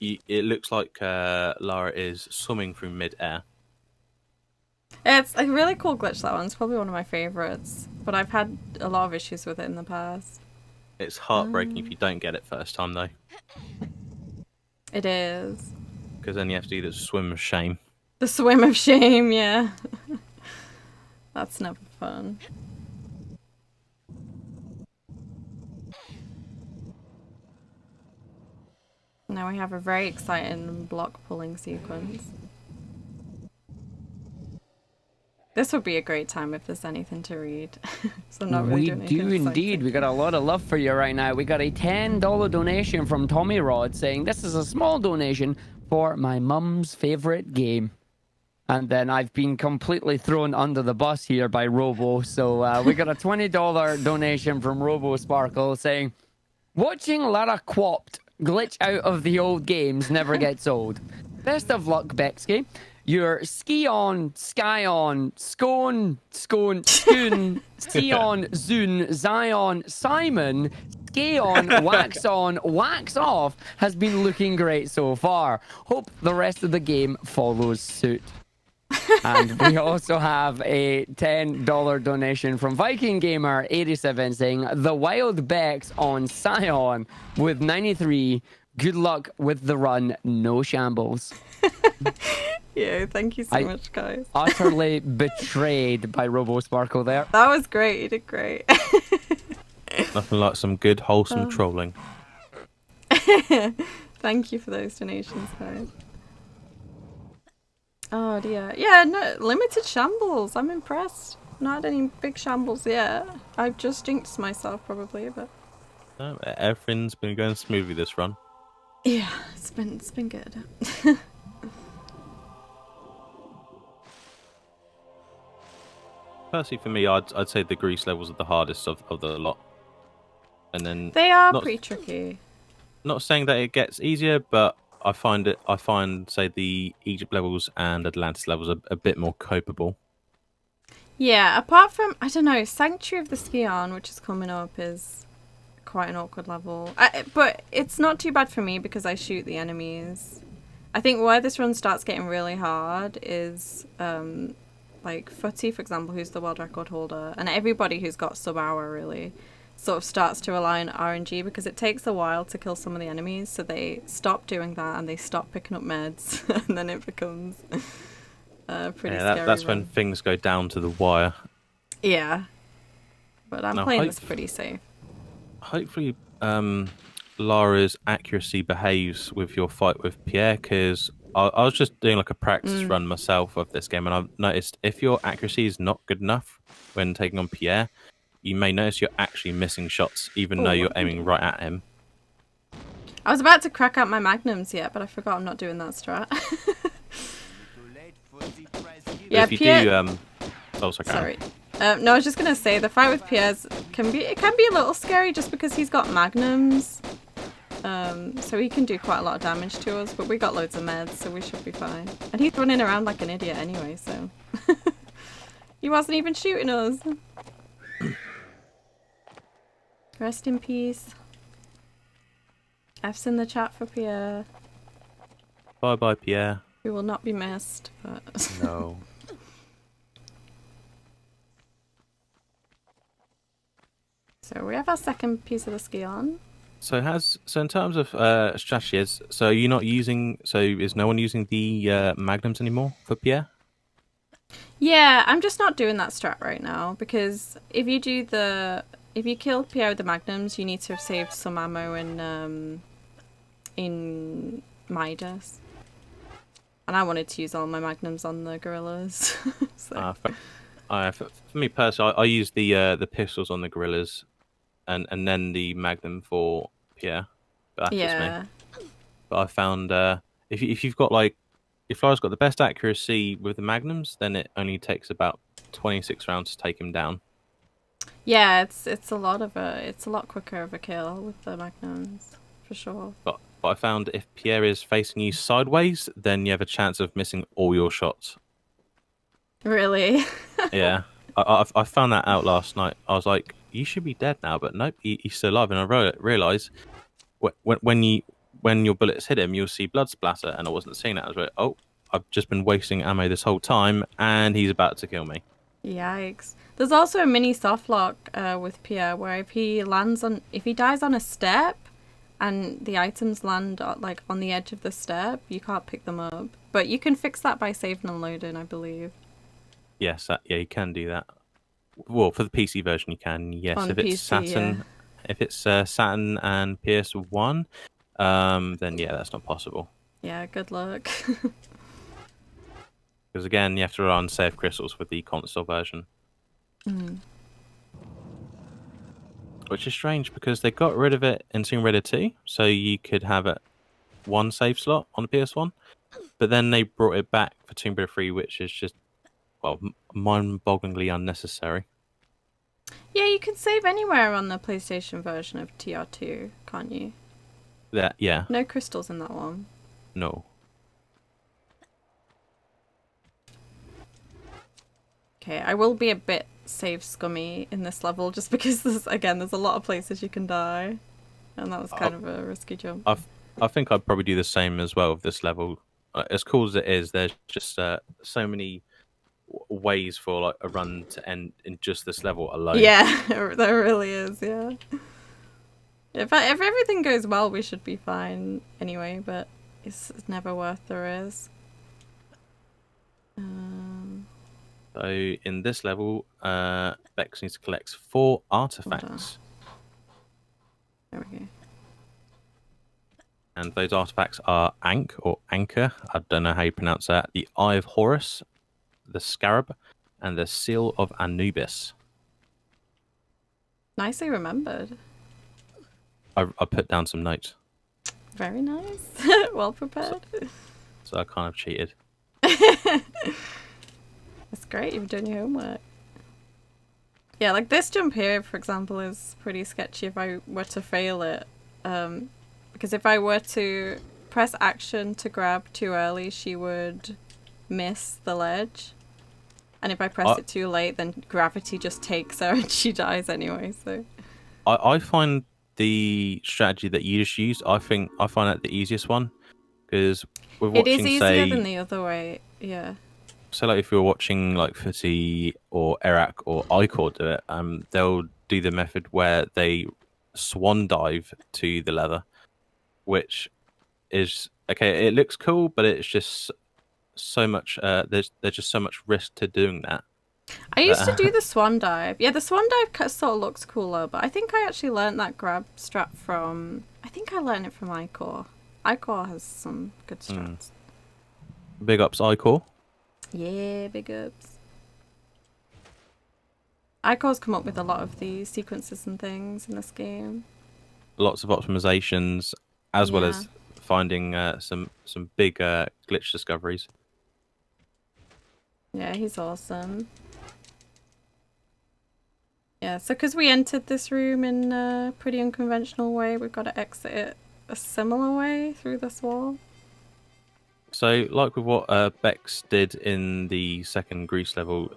it looks like Lara is swimming through mid-air. It's a really cool glitch, that one. It's probably one of my favourites, but I've had a lot of issues with it in the past. It's heartbreaking if you don't get it first time, though. It is. Because then you have to do the swim of shame. The swim of shame, yeah. That's never fun. Now we have a very exciting block pulling sequence. This would be a great time if there's anything to read. So I'm not really doing anything do indeed. We got a lot of love for you right now. We got a $10 donation from Tommy Rod saying, this is a small donation for my mum's favourite game. And then I've been completely thrown under the bus here by Robo. So we got a $20 donation from Robo Sparkle saying, watching Lara Quopped glitch out of the old games never gets old. Best of luck, Beckski. Your ski on, sky on, scone, skoon, Sion, zoon, Zion, Simon, ski on, wax off has been looking great so far. Hope the rest of the game follows suit. And we also have a $10 donation from Viking Gamer 87 saying, the wild Bex on Sion with 93. Good luck with the run, no shambles. Yeah, thank you so much, guys. Utterly betrayed by Robo Sparkle there. That was great, you did great. Nothing like some good, wholesome trolling. Thank you for those donations, guys. Oh dear. Yeah, no, limited shambles. I'm impressed. Not any big shambles yet. I've just jinxed myself probably, but No, everything's been going smoothly this run. yeah, it's been good. Personally, for me, I'd say the grease levels are the hardest of the lot. And then They are pretty tricky. Not saying that it gets easier, but I find say the Egypt levels and Atlantis levels are a bit more copeable. Yeah, apart from, I don't know, Sanctuary of the Skion, which is coming up, is quite an awkward level. But it's not too bad for me because I shoot the enemies. I think where this run starts getting really hard is like Footy, for example, who's the world record holder, and everybody who's got sub-hour really sort of starts to rely on RNG because it takes a while to kill some of the enemies, so they stop doing that and they stop picking up meds and then it becomes pretty scary. That's when things go down to the wire. Yeah. But I'm Now, playing this pretty safe. hopefully, Lara's accuracy behaves with your fight with Pierre, because I was just doing like a practice run myself of this game, and I've noticed if your accuracy is not good enough when taking on Pierre, you may notice you're actually missing shots, even though you're aiming right at him. I was about to crack out my magnums yet, but I forgot I'm not doing that strat. Yeah, if you Pierre... do, oh, sorry. No, I was just gonna say the fight with Pierre's can be a little scary just because he's got magnums. So he can do quite a lot of damage to us, but we got loads of meds, so we should be fine. And he's running around like an idiot anyway, so he wasn't even shooting us. Rest in peace. F's in the chat for Pierre. Bye bye, Pierre. We will not be missed, but No. So we have our second piece of the ski on. So in terms of strategies, so you're not using, so is no one using the magnums anymore for Pierre? Yeah, I'm just not doing that strat right now because if you kill Pierre with the magnums, you need to have saved some ammo in Midas. And I wanted to use all my magnums on the gorillas. So. For me personally, I use the pistols on the gorillas, and then the magnum for Pierre. But that's just me. But I found if you've got if Lara's got the best accuracy with the magnums, then it only takes about 26 rounds to take him down. Yeah, it's a lot quicker of a kill with the magnums, for sure. But I found if Pierre is facing you sideways, then you have a chance of missing all your shots. Really? Yeah. I found that out last night. I was like, you should be dead now, but nope, he's still alive. And I realised when your bullets hit him, you'll see blood splatter, and I wasn't seeing that. I was like, oh, I've just been wasting ammo this whole time, and he's about to kill me. Yikes. There's also a mini softlock with Pierre where if he dies on a step and the items land on the edge of the step, you can't pick them up. But you can fix that by saving and loading, I believe. Yes, you can do that. Well, for the PC version, you can. Yes, On if it's PC, Saturn, yeah. if it's Saturn and PS1, then yeah, that's not possible. Yeah, good luck. Because again, you have to run save crystals with the console version. Which is strange because they got rid of it in Tomb Raider 2, so you could have it one save slot on the PS1, but then they brought it back for Tomb Raider 3, which is just, well, mind-bogglingly unnecessary. Yeah, you can save anywhere on the PlayStation version of TR2, can't you? Yeah. No crystals in that one. No. Okay, I will be a bit save scummy in this level just because there's a lot of places you can die. And that was kind of a risky jump. I think I'd probably do the same as well with this level. As cool as it is, there's just so many ways for a run to end in just this level alone. Yeah, there really is, yeah. If everything goes well, we should be fine anyway, but it's never worth the risk. So in this level, Bex needs to collect 4 artifacts. There we go. And those artifacts are Ankh or Anchor, I don't know how you pronounce that, the Eye of Horus, the Scarab, and the Seal of Anubis. Nicely remembered. I put down some notes. Very nice. Well prepared. So I kind of cheated. That's great, you've done your homework. Yeah, like this jump here, for example, is pretty sketchy if I were to fail it. Because if I were to press action to grab too early, she would miss the ledge. And if I press it too late, then gravity just takes her and she dies anyway, so... I find the strategy that you just used, I find that the easiest one. Because we're watching, it is easier than the other way, yeah. So if you're watching Footy or Eric or Icor do it, they'll do the method where they swan dive to the leather, which is okay. It looks cool, but it's just so much. There's just so much risk to doing that. I used to do the swan dive. Yeah, the swan dive sort of looks cooler, but I think I actually learned that grab strat from... I think I learned it from Icor. Icor has some good strats. Big ups, Icor. Yeah, big ups. Icor's come up with a lot of the sequences and things in this game. Lots of optimizations, as well as finding some big glitch discoveries. Yeah, he's awesome. Yeah, so because we entered this room in a pretty unconventional way, we've got to exit it a similar way through this wall. So, like with what Bex did in the second Grease level,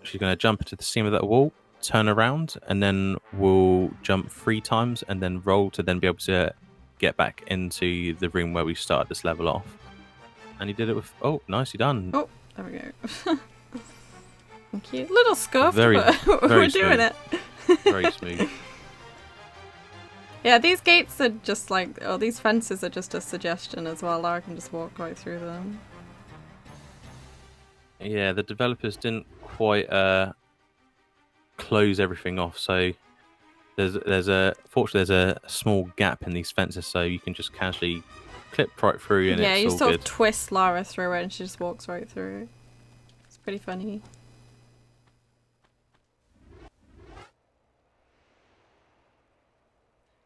she's going to jump into the seam of that wall, turn around, and then we'll jump 3 times and then roll to then be able to get back into the room where we started this level off. And he did it with... Oh, nicely done. Oh, there we go. Thank you. Little scuffed, Very but we're doing it. Very smooth. Yeah, these gates are just like... Oh, these fences are just a suggestion as well. I can just walk right through them. Yeah, the developers didn't quite close everything off, so fortunately there's a small gap in these fences, so you can just casually clip right through, and yeah, it's you all sort good. of twist Lara through it, and she just walks right through. It's pretty funny.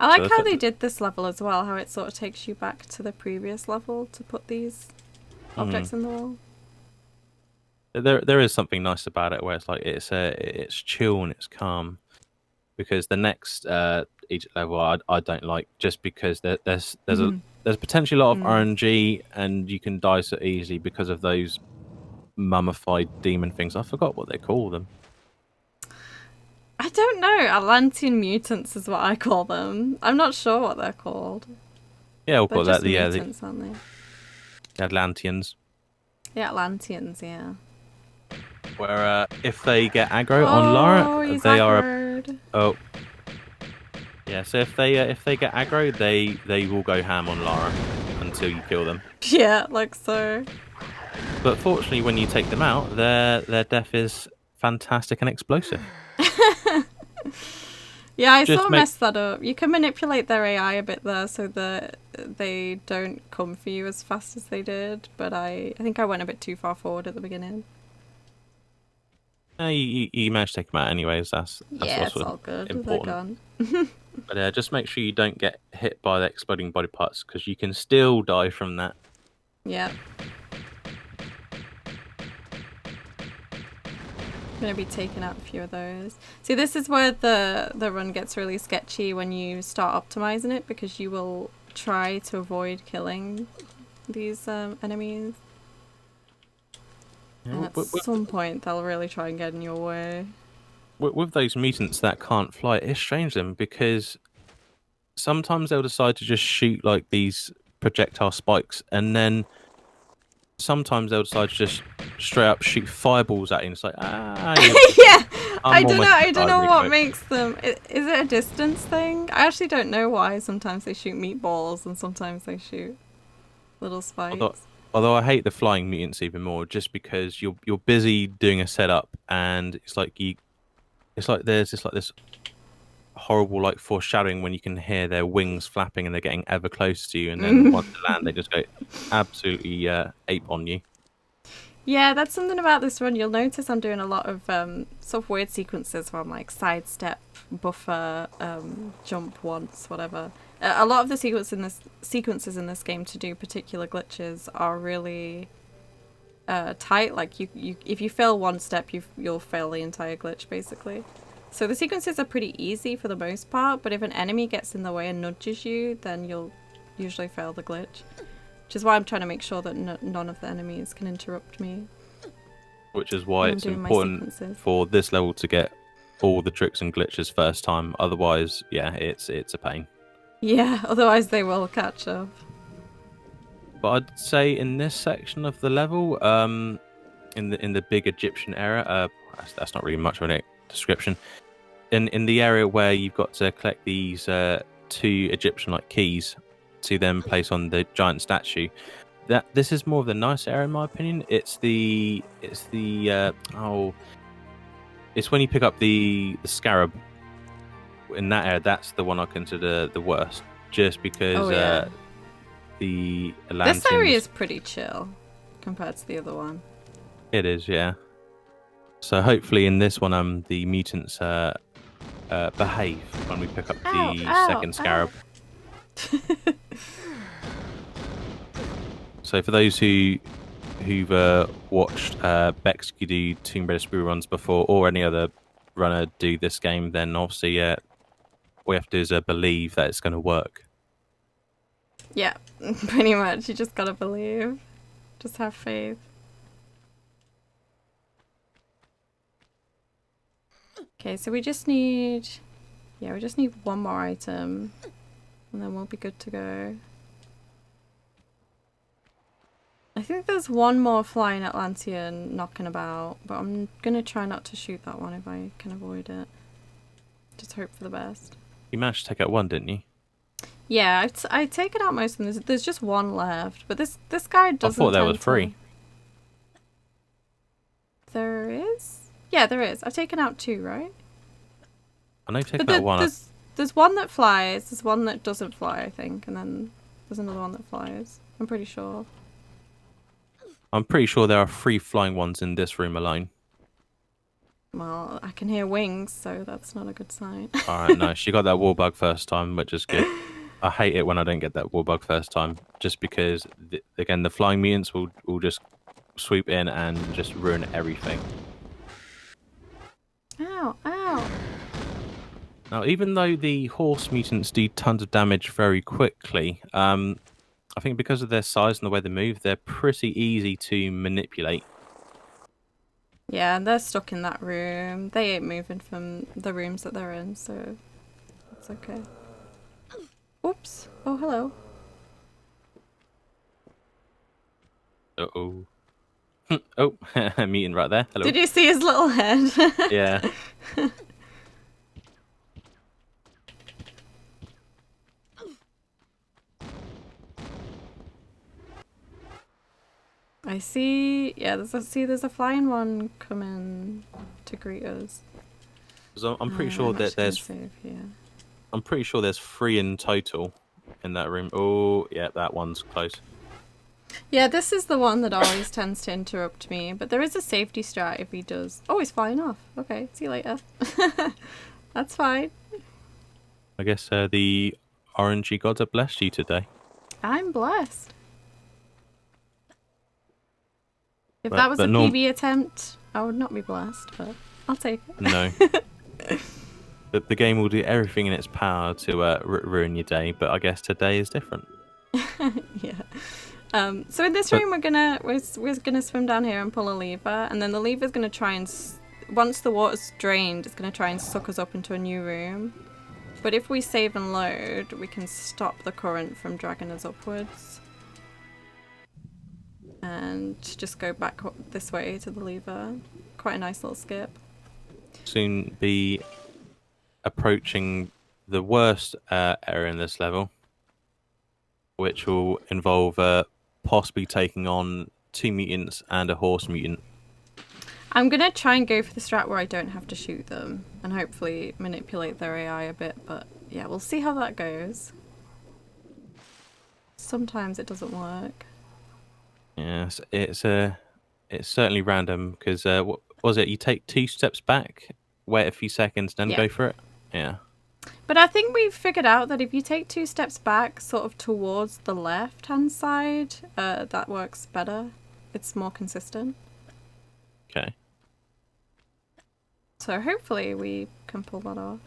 I like how they did this level as well, how it sort of takes you back to the previous level to put these objects in the wall. There is something nice about it, where it's like it's chill and it's calm, because the next Egypt level I don't like, just because there's potentially a lot of RNG, and you can die so easily because of those mummified demon things. I forgot what they call them. I don't know. Atlantean mutants is what I call them. I'm not sure what they're called. Yeah, we'll call that the mutants, aren't they? The Atlanteans. The Atlanteans, yeah. Where if they get aggro on Lara, they aggroed. Oh. Yeah, so if they get aggro, they will go ham on Lara until you kill them. Yeah, like so. But fortunately, when you take them out, their death is fantastic and explosive. Yeah, I sort of messed that up. You can manipulate their AI a bit there so that they don't come for you as fast as they did, but I think I went a bit too far forward at the beginning. You managed to take them out anyways. That's yeah, it's all good. Important. They're gone. But just make sure you don't get hit by the exploding body parts, because you can still die from that. Yeah. I'm going to be taking out a few of those. See, this is where the run gets really sketchy when you start optimizing it, because you will try to avoid killing these enemies. And at some point, they'll really try and get in your way. With those mutants that can't fly, it's strange them, because sometimes they'll decide to just shoot like these projectile spikes, and then sometimes they'll decide to just straight up shoot fireballs at you. And it's like, yeah, I don't know what quick. makes them. Is it a distance thing? I actually don't know why. Sometimes they shoot meatballs and sometimes they shoot little spikes. Although I hate the flying mutants even more, just because you're busy doing a setup, and it's like there's this horrible foreshadowing when you can hear their wings flapping and they're getting ever closer to you, and then once they land, they just go absolutely ape on you. Yeah, that's something about this run. You'll notice I'm doing a lot of sort of weird sequences where I'm like sidestep, buffer, jump once, whatever. A lot of the sequences in this game to do particular glitches are really tight. Like you if you fail one step, you'll fail the entire glitch basically. So the sequences are pretty easy for the most part, but if an enemy gets in the way and nudges you, then you'll usually fail the glitch. Which is why I'm trying to make sure that none of the enemies can interrupt me. Which is why it's important for this level to get all the tricks and glitches first time. Otherwise, yeah, it's a pain. Yeah, otherwise they will catch up. But I'd say in this section of the level, in the big Egyptian era, that's not really much of a description. In the area where you've got to collect these 2 Egyptian-like keys to then place on the giant statue, this is more of the nice area in my opinion. It's when you pick up the scarab in that area. That's the one I consider the worst, just because the Atlanteans. This area is pretty chill compared to the other one. It is, yeah. So hopefully in this one, the mutants behave when we pick up the second scarab. So for those who've watched Beckski do Tomb Raider speedruns before, or any other runner do this game, then obviously all we have to do is believe that it's going to work. Yeah, pretty much. You just gotta believe. Just have faith. Okay, so we just need one more item, and then we'll be good to go. I think there's one more flying Atlantean knocking about, but I'm gonna try not to shoot that one if I can avoid it. Just hope for the best. You managed to take out one, didn't you? Yeah, I've taken out most of them. There's just one left, but this guy doesn't. I thought there was tend to- 3. There is? Yeah, there is. I've taken out 2, right? I know you've taken out one. There's one that flies, there's one that doesn't fly, I think, and then there's another one that flies. I'm pretty sure. I'm pretty sure there are 3 flying ones in this room alone. Well, I can hear wings, so that's not a good sign. Alright, nice. You got that wall bug first time, which is good. I hate it when I don't get that wall bug first time, just because, again, the flying mutants will just swoop in and just ruin everything. Ow, ow. Now, even though the horse mutants do tons of damage very quickly, I think because of their size and the way they move, they're pretty easy to manipulate. Yeah, and they're stuck in that room. They ain't moving from the rooms that they're in, so it's okay. Oops. Oh, hello. Uh-oh. Oh, a mutant right there. Hello. Did you see his little head? Yeah. I see. Yeah, there's a flying one coming to greet us. So I'm pretty sure that I'm pretty sure there's 3 in total in that room. Oh, yeah, that one's close. Yeah, this is the one that always tends to interrupt me, but there is a safety strat if he does. Oh, he's flying off. Okay, see you later. That's fine. I guess the orangey gods have blessed you today. I'm blessed. If that was a PB attempt, I would not be blessed, but I'll take it. No. The game will do everything in its power to ruin your day, but I guess today is different. Yeah. So in this room, we're gonna swim down here and pull a lever, and then the lever's gonna try and once the water's drained, it's gonna try and suck us up into a new room. But if we save and load, we can stop the current from dragging us upwards, and just go back this way to the lever. Quite a nice little skip. Soon be approaching the worst area in this level, which will involve possibly taking on 2 mutants and a horse mutant. I'm gonna try and go for the strat where I don't have to shoot them, and hopefully manipulate their AI a bit, but yeah, we'll see how that goes. Sometimes it doesn't work. Yes, it's certainly random, because what was it? You take 2 steps back, wait a few seconds, then go for it? Yeah. But I think we've figured out that if you take 2 steps back, sort of towards the left-hand side, that works better. It's more consistent. Okay. So hopefully we can pull that off.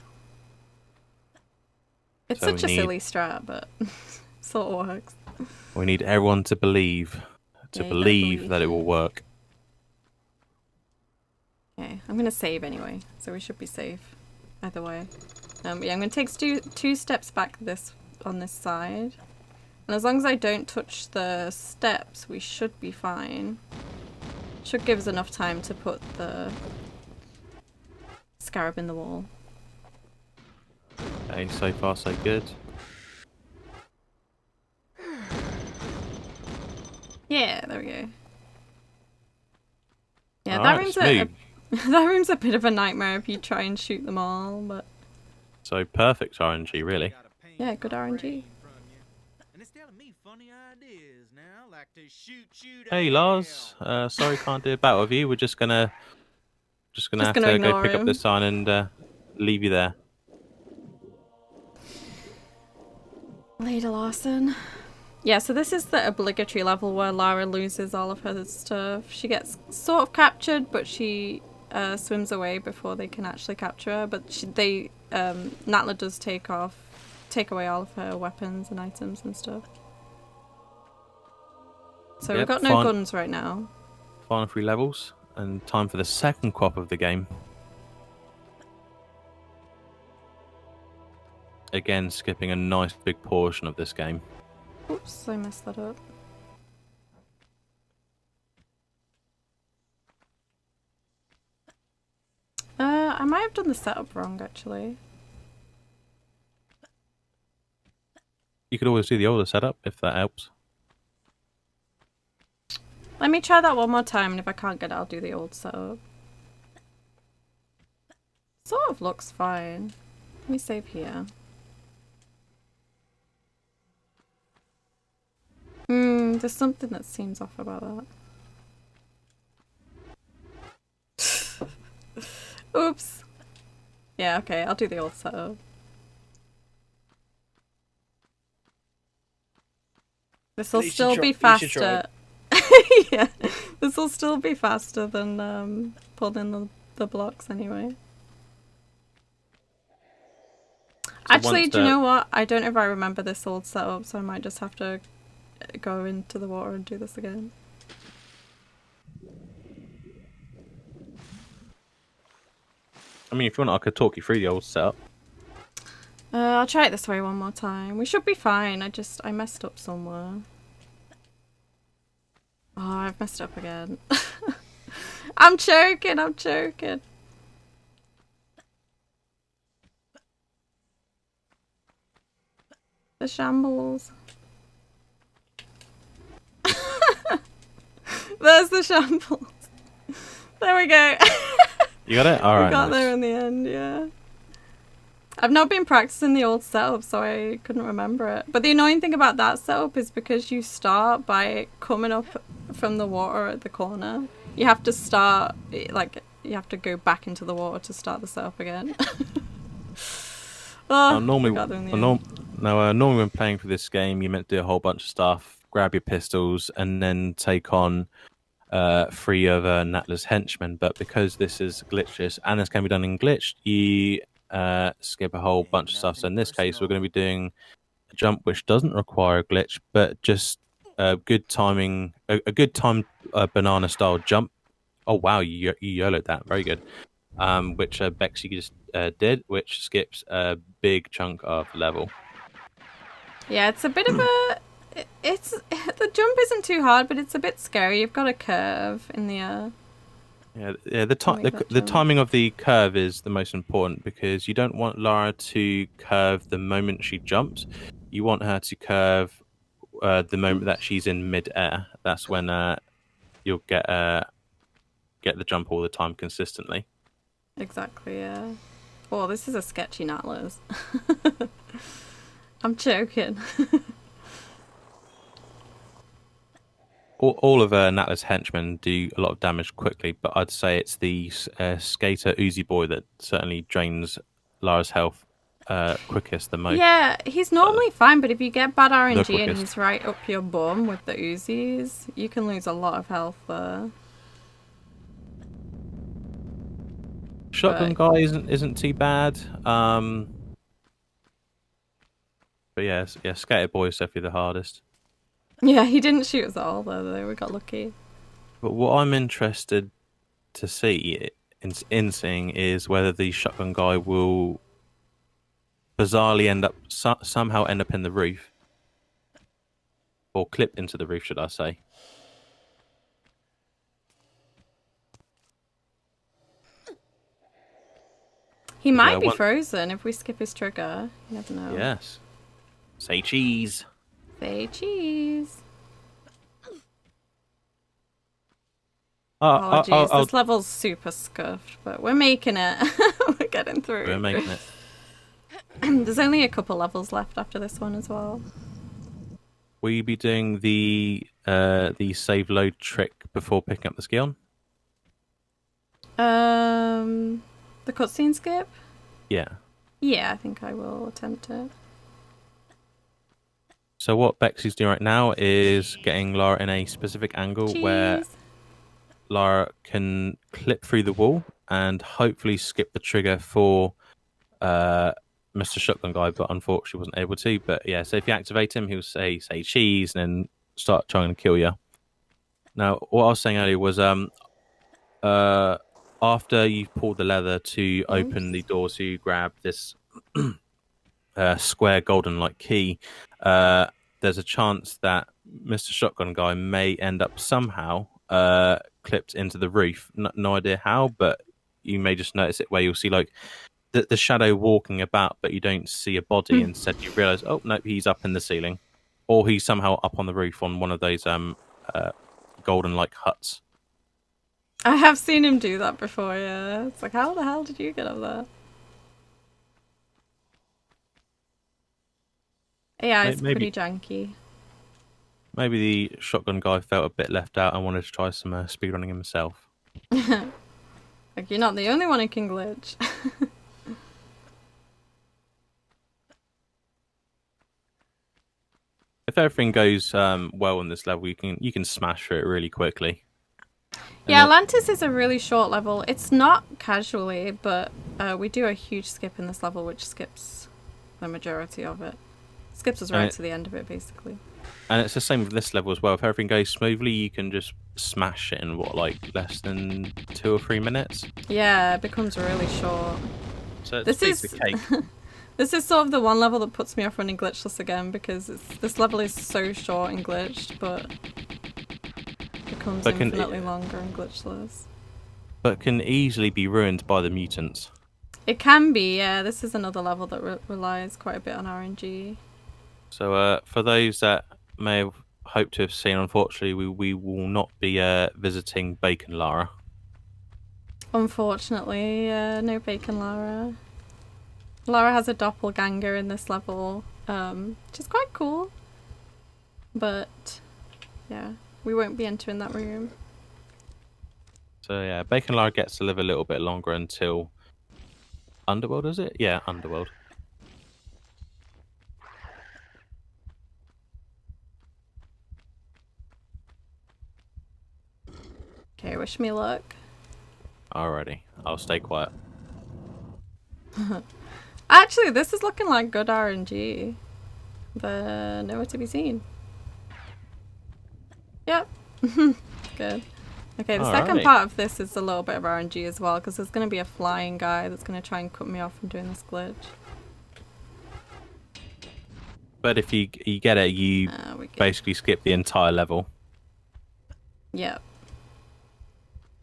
It's So such a silly strat, but sort of works. We need everyone to believe. To believe that it will work. Okay, I'm going to save anyway, so we should be safe either way. Yeah, I'm going to take 2 steps back on this side. And as long as I don't touch the steps, we should be fine. Should give us enough time to put the scarab in the wall. Okay, so far so good. Yeah, there we go. Yeah, All that right, room's smooth. that room's a bit of a nightmare if you try and shoot them all, but So perfect RNG, really. yeah, good RNG. Hey Lars, sorry can't do a battle with you. We're just gonna Just have gonna to go ignore pick up him. this sign and leave you there. Lady Larson. Yeah, so this is the obligatory level where Lara loses all of her stuff. She gets sort of captured, but she swims away before they can actually capture her. But Natla does take away all of her weapons and items and stuff. So we've Yep, got no guns right now. Final 3 levels, and time for the second crop of the game. Again, skipping a nice big portion of this game. Oops, I messed that up. I might have done the setup wrong, actually. You could always do the older setup if that helps. Let me try that one more time, and if I can't get it, I'll do the old setup. Sort of looks fine. Let me save here. There's something that seems off about that. Oops. Yeah, okay, I'll do the old setup. This will still be faster. Yeah, this will still be faster than pulling the blocks anyway. So actually, do you know what? I don't know if I remember this old setup, so I might just have to go into the water and do this again. I mean, if you want, I could talk you through the old setup. I'll try it this way one more time. We should be fine. I messed up somewhere. Oh, I've messed up again. I'm choking. The shambles. There's the shambles. There we go. You got it? Alright. We got there in the end, yeah. I've not been practicing the old setup, so I couldn't remember it. But the annoying thing about that setup is because you start by coming up from the water at the corner. You have to start, like, you have to go back into the water to start the setup again. Normally when playing for this game, you meant to do a whole bunch of stuff, grab your pistols, and then take on 3 of Natla's henchmen. But because this is glitchless and this can be done in glitched, you skip a whole bunch of stuff. So in this case, we're going to be doing a jump which doesn't require a glitch, but just a good timing, a good timed banana style jump. Oh wow, you YOLO'd that, very good. Which Beckski just did, which skips a big chunk of level. Yeah, it's a bit of a. The jump isn't too hard, but it's a bit scary. You've got a curve in the air. Yeah. The timing of the curve is the most important because you don't want Lara to curve the moment she jumps. You want her to curve the moment that she's in mid-air. That's when you'll get the jump all the time consistently. Exactly, yeah. Oh, this is a sketchy Natlas. I'm joking. All of Natla's henchmen do a lot of damage quickly, but I'd say it's the skater Uzi Boy that certainly drains Lara's health quickest the most. Yeah, he's normally fine, but if you get bad RNG and quickest. he's right up your bum with the Uzis, you can lose a lot of health there. Shotgun guy isn't too bad. But yeah, Skater Boy is definitely the hardest. Yeah, he didn't shoot us all though. We got lucky. But what I'm interested to see in seeing is whether the shotgun guy will bizarrely somehow end up in the roof, or clip into the roof, should I say? He might be frozen if we skip his trigger. You never know. Yes. Say cheese. Say cheese. Apologies, this level's super scuffed, but we're making it. We're getting through. We're making it. There's only a couple levels left after this one as well. Will you be doing the save load trick before picking up the skill? The cutscene skip? Yeah. Yeah, I think I will attempt it. So what Bexi's doing right now is getting Lara in a specific angle where Lara can clip through the wall and hopefully skip the trigger for Mr. Shotgun Guy, but unfortunately wasn't able to. But yeah, so if you activate him, he'll say cheese and then start trying to kill you. Now, what I was saying earlier was after you've pulled the lever to open the door to grab this square golden like key, there's a chance that Mr. Shotgun Guy may end up somehow clipped into the roof. No idea how, but you may just notice it where you'll see like the shadow walking about, but you don't see a body. Instead, you realise, oh no, he's up in the ceiling, or he's somehow up on the roof on one of those golden like huts. I have seen him do that before. Yeah, it's like, how the hell did you get up there? Yeah, it's pretty janky. Maybe the Shotgun Guy felt a bit left out and wanted to try some speedrunning himself. Like, you're not the only one who can glitch. If everything goes well on this level, you can smash through it really quickly. Yeah, Atlantis is a really short level. It's not casually, but we do a huge skip in this level, which skips the majority of it. Skips us right to the end of it, basically. And it's the same with this level as well. If everything goes smoothly, you can just smash it in, what, like less than 2 or 3 minutes? Yeah, it becomes really short. So it's a piece of cake. This is sort of the one level that puts me off running glitchless again, because this level is so short and glitched, but becomes infinitely longer and glitchless. But can easily be ruined by the mutants. It can be, yeah. This is another level that relies quite a bit on RNG. So for those that may have hoped to have seen, unfortunately, we will not be visiting Bacon Lara. Unfortunately, no Bacon Lara. Lara has a doppelganger in this level, which is quite cool. But, yeah, we won't be entering that room. So yeah, Bacon Lara gets to live a little bit longer until Underworld, is it? Yeah, Underworld. Okay, wish me luck. Alrighty, I'll stay quiet. Actually, this is looking like good RNG. But nowhere to be seen. Yep. Good. Okay, the second part of this is a little bit of RNG as well, because there's going to be a flying guy that's going to try and cut me off from doing this glitch. But if you get it, you basically skip the entire level. Yep.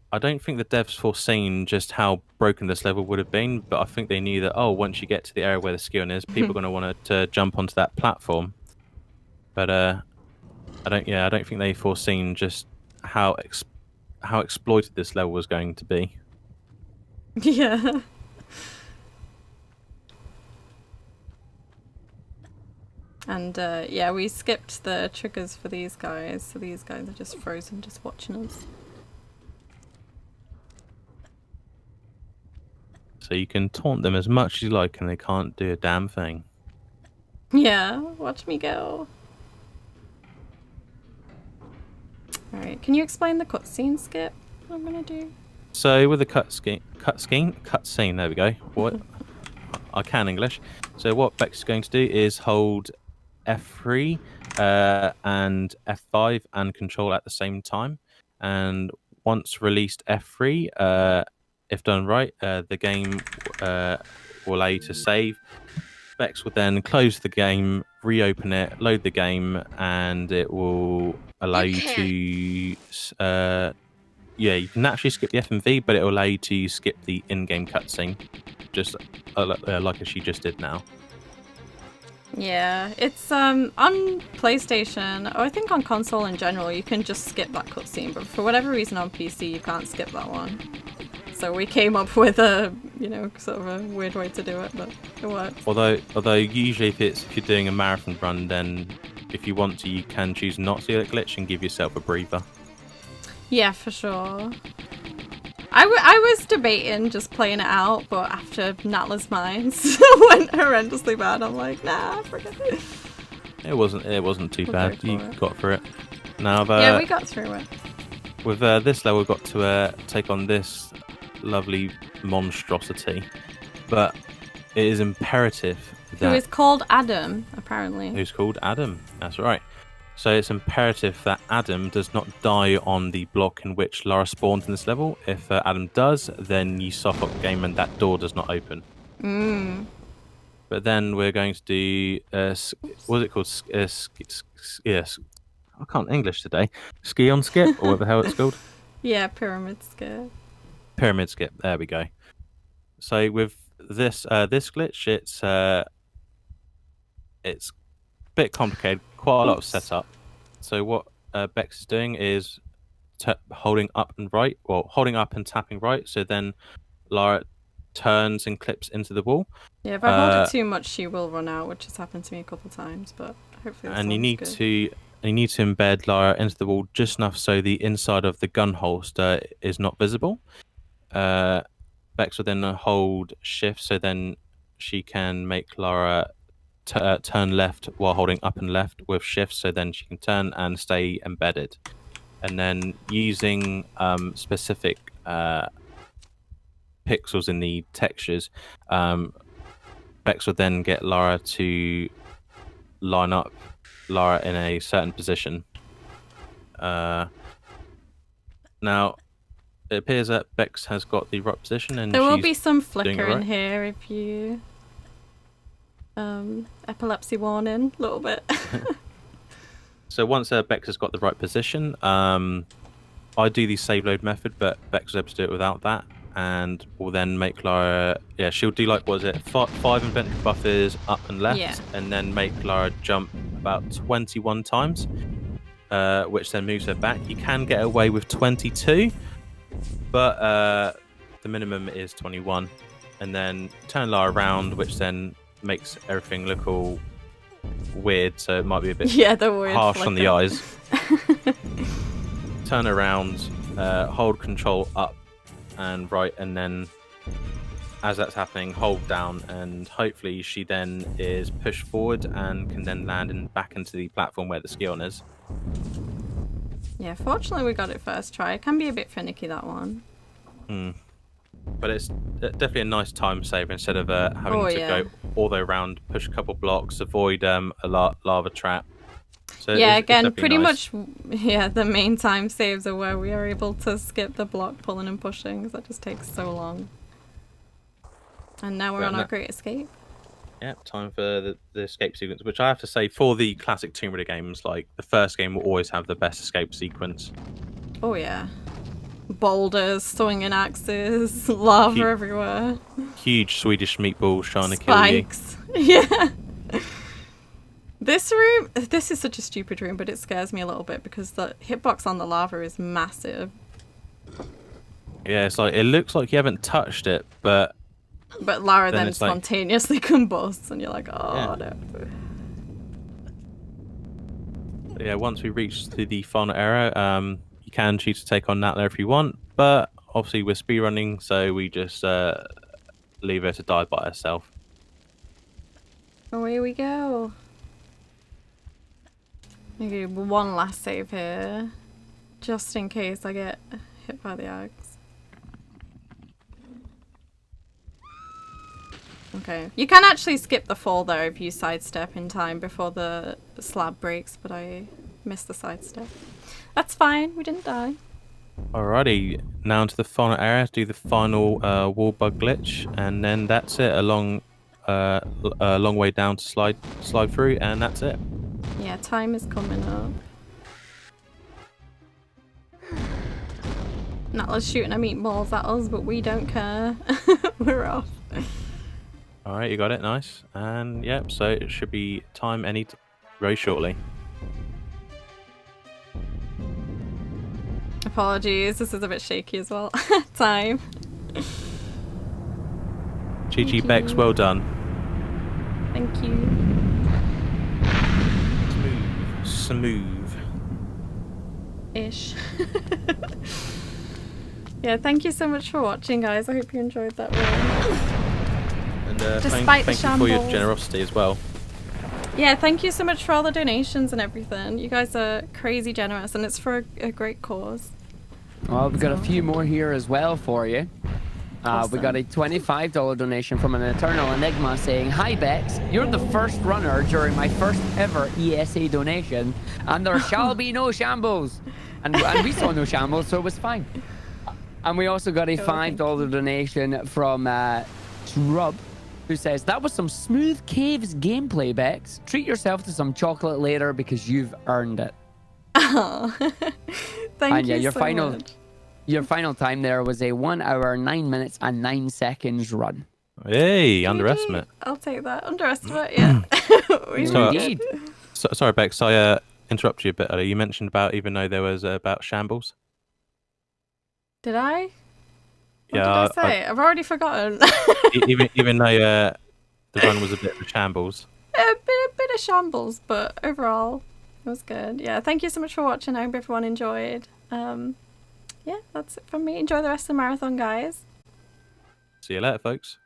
I don't think the devs foreseen just how broken this level would have been, but I think they knew that, oh, once you get to the area where the skill is, people are going to want to jump onto that platform. But I don't think they foreseen just how exploited this level was going to be. Yeah. And yeah, we skipped the triggers for these guys, so these guys are just frozen, just watching us. So you can taunt them as much as you like and they can't do a damn thing. Yeah, watch me go. Alright, can you explain the cutscene skip? What I'm gonna do? So with the cutscene, there we go. What? I can English. So what Beck's going to do is hold F3 and F5 and control at the same time. And once released F3, if done right, the game will allow you to save. Bex will then close the game, reopen it, load the game, and it will allow you to... yeah, you can actually skip the FMV, but it will allow you to skip the in-game cutscene, just like she just did now. Yeah, it's on PlayStation, or I think on console in general, you can just skip that cutscene, but for whatever reason on PC you can't skip that one. So we came up with a, you know, sort of a weird way to do it, but it works. Although usually if you're doing a marathon run, then if you want to, you can choose not to do that glitch and give yourself a breather. Yeah, for sure. I was debating just playing it out, but after Natla's Mines went horrendously bad, I'm like, nah, forget it. It wasn't too bad. You got through it. Now, yeah, we got through it. With this level, we've got to take on this lovely monstrosity, but it is imperative that... Who is called Adam, apparently. Who's called Adam, that's right. So it's imperative that Adam does not die on the block in which Lara spawned in this level. If Adam does, then you suck up the game and that door does not open. But then we're going to do... what's it called? Yes. I can't English today. Ski on skip, or what the hell it's called? Yeah, pyramid skip. Pyramid skip, there we go. So with this this glitch, it's a bit complicated, quite a lot of setup. So what Bex is doing is holding up and right, well, holding up and tapping right. So then Lara turns and clips into the wall. Yeah, if I hold it too much, she will run out, which has happened to me a couple times. But hopefully, this and you need good. to embed Lara into the wall just enough so the inside of the gun holster is not visible. Bex will then hold shift, so then she can make Lara turn left while holding up and left with shift, so then she can turn and stay embedded. And then using specific pixels in the textures, Bex will then get Lara to line up Lara in a certain position. Now, it appears that Bex has got the right position, and there will be some flicker in here if you epilepsy warning a little bit. So once Bex has got the right position, I do the save load method, but Bex is able to do it without that, and will then make Lara, she'll do like, what is it, 5 inventory buffers up and left, and then make Lara jump about 21 times, which then moves her back. You can get away with 22, but the minimum is 21, and then turn Lara around, which then makes everything look all weird, so it might be a bit harsh on the eyes. Turn around, hold control up and right, and then as that's happening, hold down, and hopefully she then is pushed forward and can then land back into the platform where the ski on is. Yeah, fortunately we got it first try. It can be a bit finicky, that one. But it's definitely a nice time saver instead of having to go all the way around, push a couple blocks, avoid a lava trap. So yeah, again, pretty much, the main time saves are where we are able to skip the block pulling and pushing, because that just takes so long. And now we're on our great escape. Yeah, time for the escape sequence, which I have to say, for the classic Tomb Raider games, like, the first game will always have the best escape sequence. Oh yeah. Boulders, swinging axes, lava everywhere. Huge Swedish meatballs trying to Spikes. kill you. Yeah. This room, this is such a stupid room, but it scares me a little bit because the hitbox on the lava is massive. Yeah, it's like, it looks like you haven't touched it, but Lara then spontaneously combusts, and you're like, oh no. Yeah, once we reach to the final area, you can choose to take on Natla if you want, but obviously we're speedrunning, so we just leave her to die by herself. Away we go. Maybe one last save here, just in case I get hit by the axe. Okay, you can actually skip the fall there if you sidestep in time before the slab breaks, but I missed the sidestep. That's fine, we didn't die. Alrighty, now into the final area, do the final wall bug glitch, and then that's it. A long way down to slide through, and that's it. Yeah, time is coming up. Natla's shooting her meatballs at us, but we don't care. We're off. All right, you got it. Nice. And yep, so it should be time very shortly. Apologies, this is a bit shaky as well. Time. GG Bex, well done. Thank you. Smooth. Ish. Yeah, thank you so much for watching, guys. I hope you enjoyed that one. And Despite thank the you for your shambles. generosity as well. Yeah, thank you so much for all the donations and everything. You guys are crazy generous, and it's for a great cause. Well, we've got a few more here as well for you. We got a $25 donation from an Eternal Enigma saying, "Hi Bex, you're the first runner during my first ever ESA donation, and there shall be no shambles." And we saw no shambles, so it was fine. And we also got a $5 donation from Shrub, who says, "That was some Smooth Caves gameplay, Bex. Treat yourself to some chocolate later because you've earned it." Oh, thank you your so final much. Your final time there was a 1 hour, 9 minutes, and 9 seconds run. Hey, underestimate. I'll take that. Underestimate, yeah. Indeed. Sorry, Bex, I interrupted you a bit earlier. You mentioned about even though there was about shambles. Did I? What did Yeah, I say? I've already forgotten. even though the run was a bit of a shambles. a bit of shambles, but overall it was good. Yeah, thank you so much for watching. I hope everyone enjoyed. Yeah, that's it from me. Enjoy the rest of the marathon, guys. See you later, folks.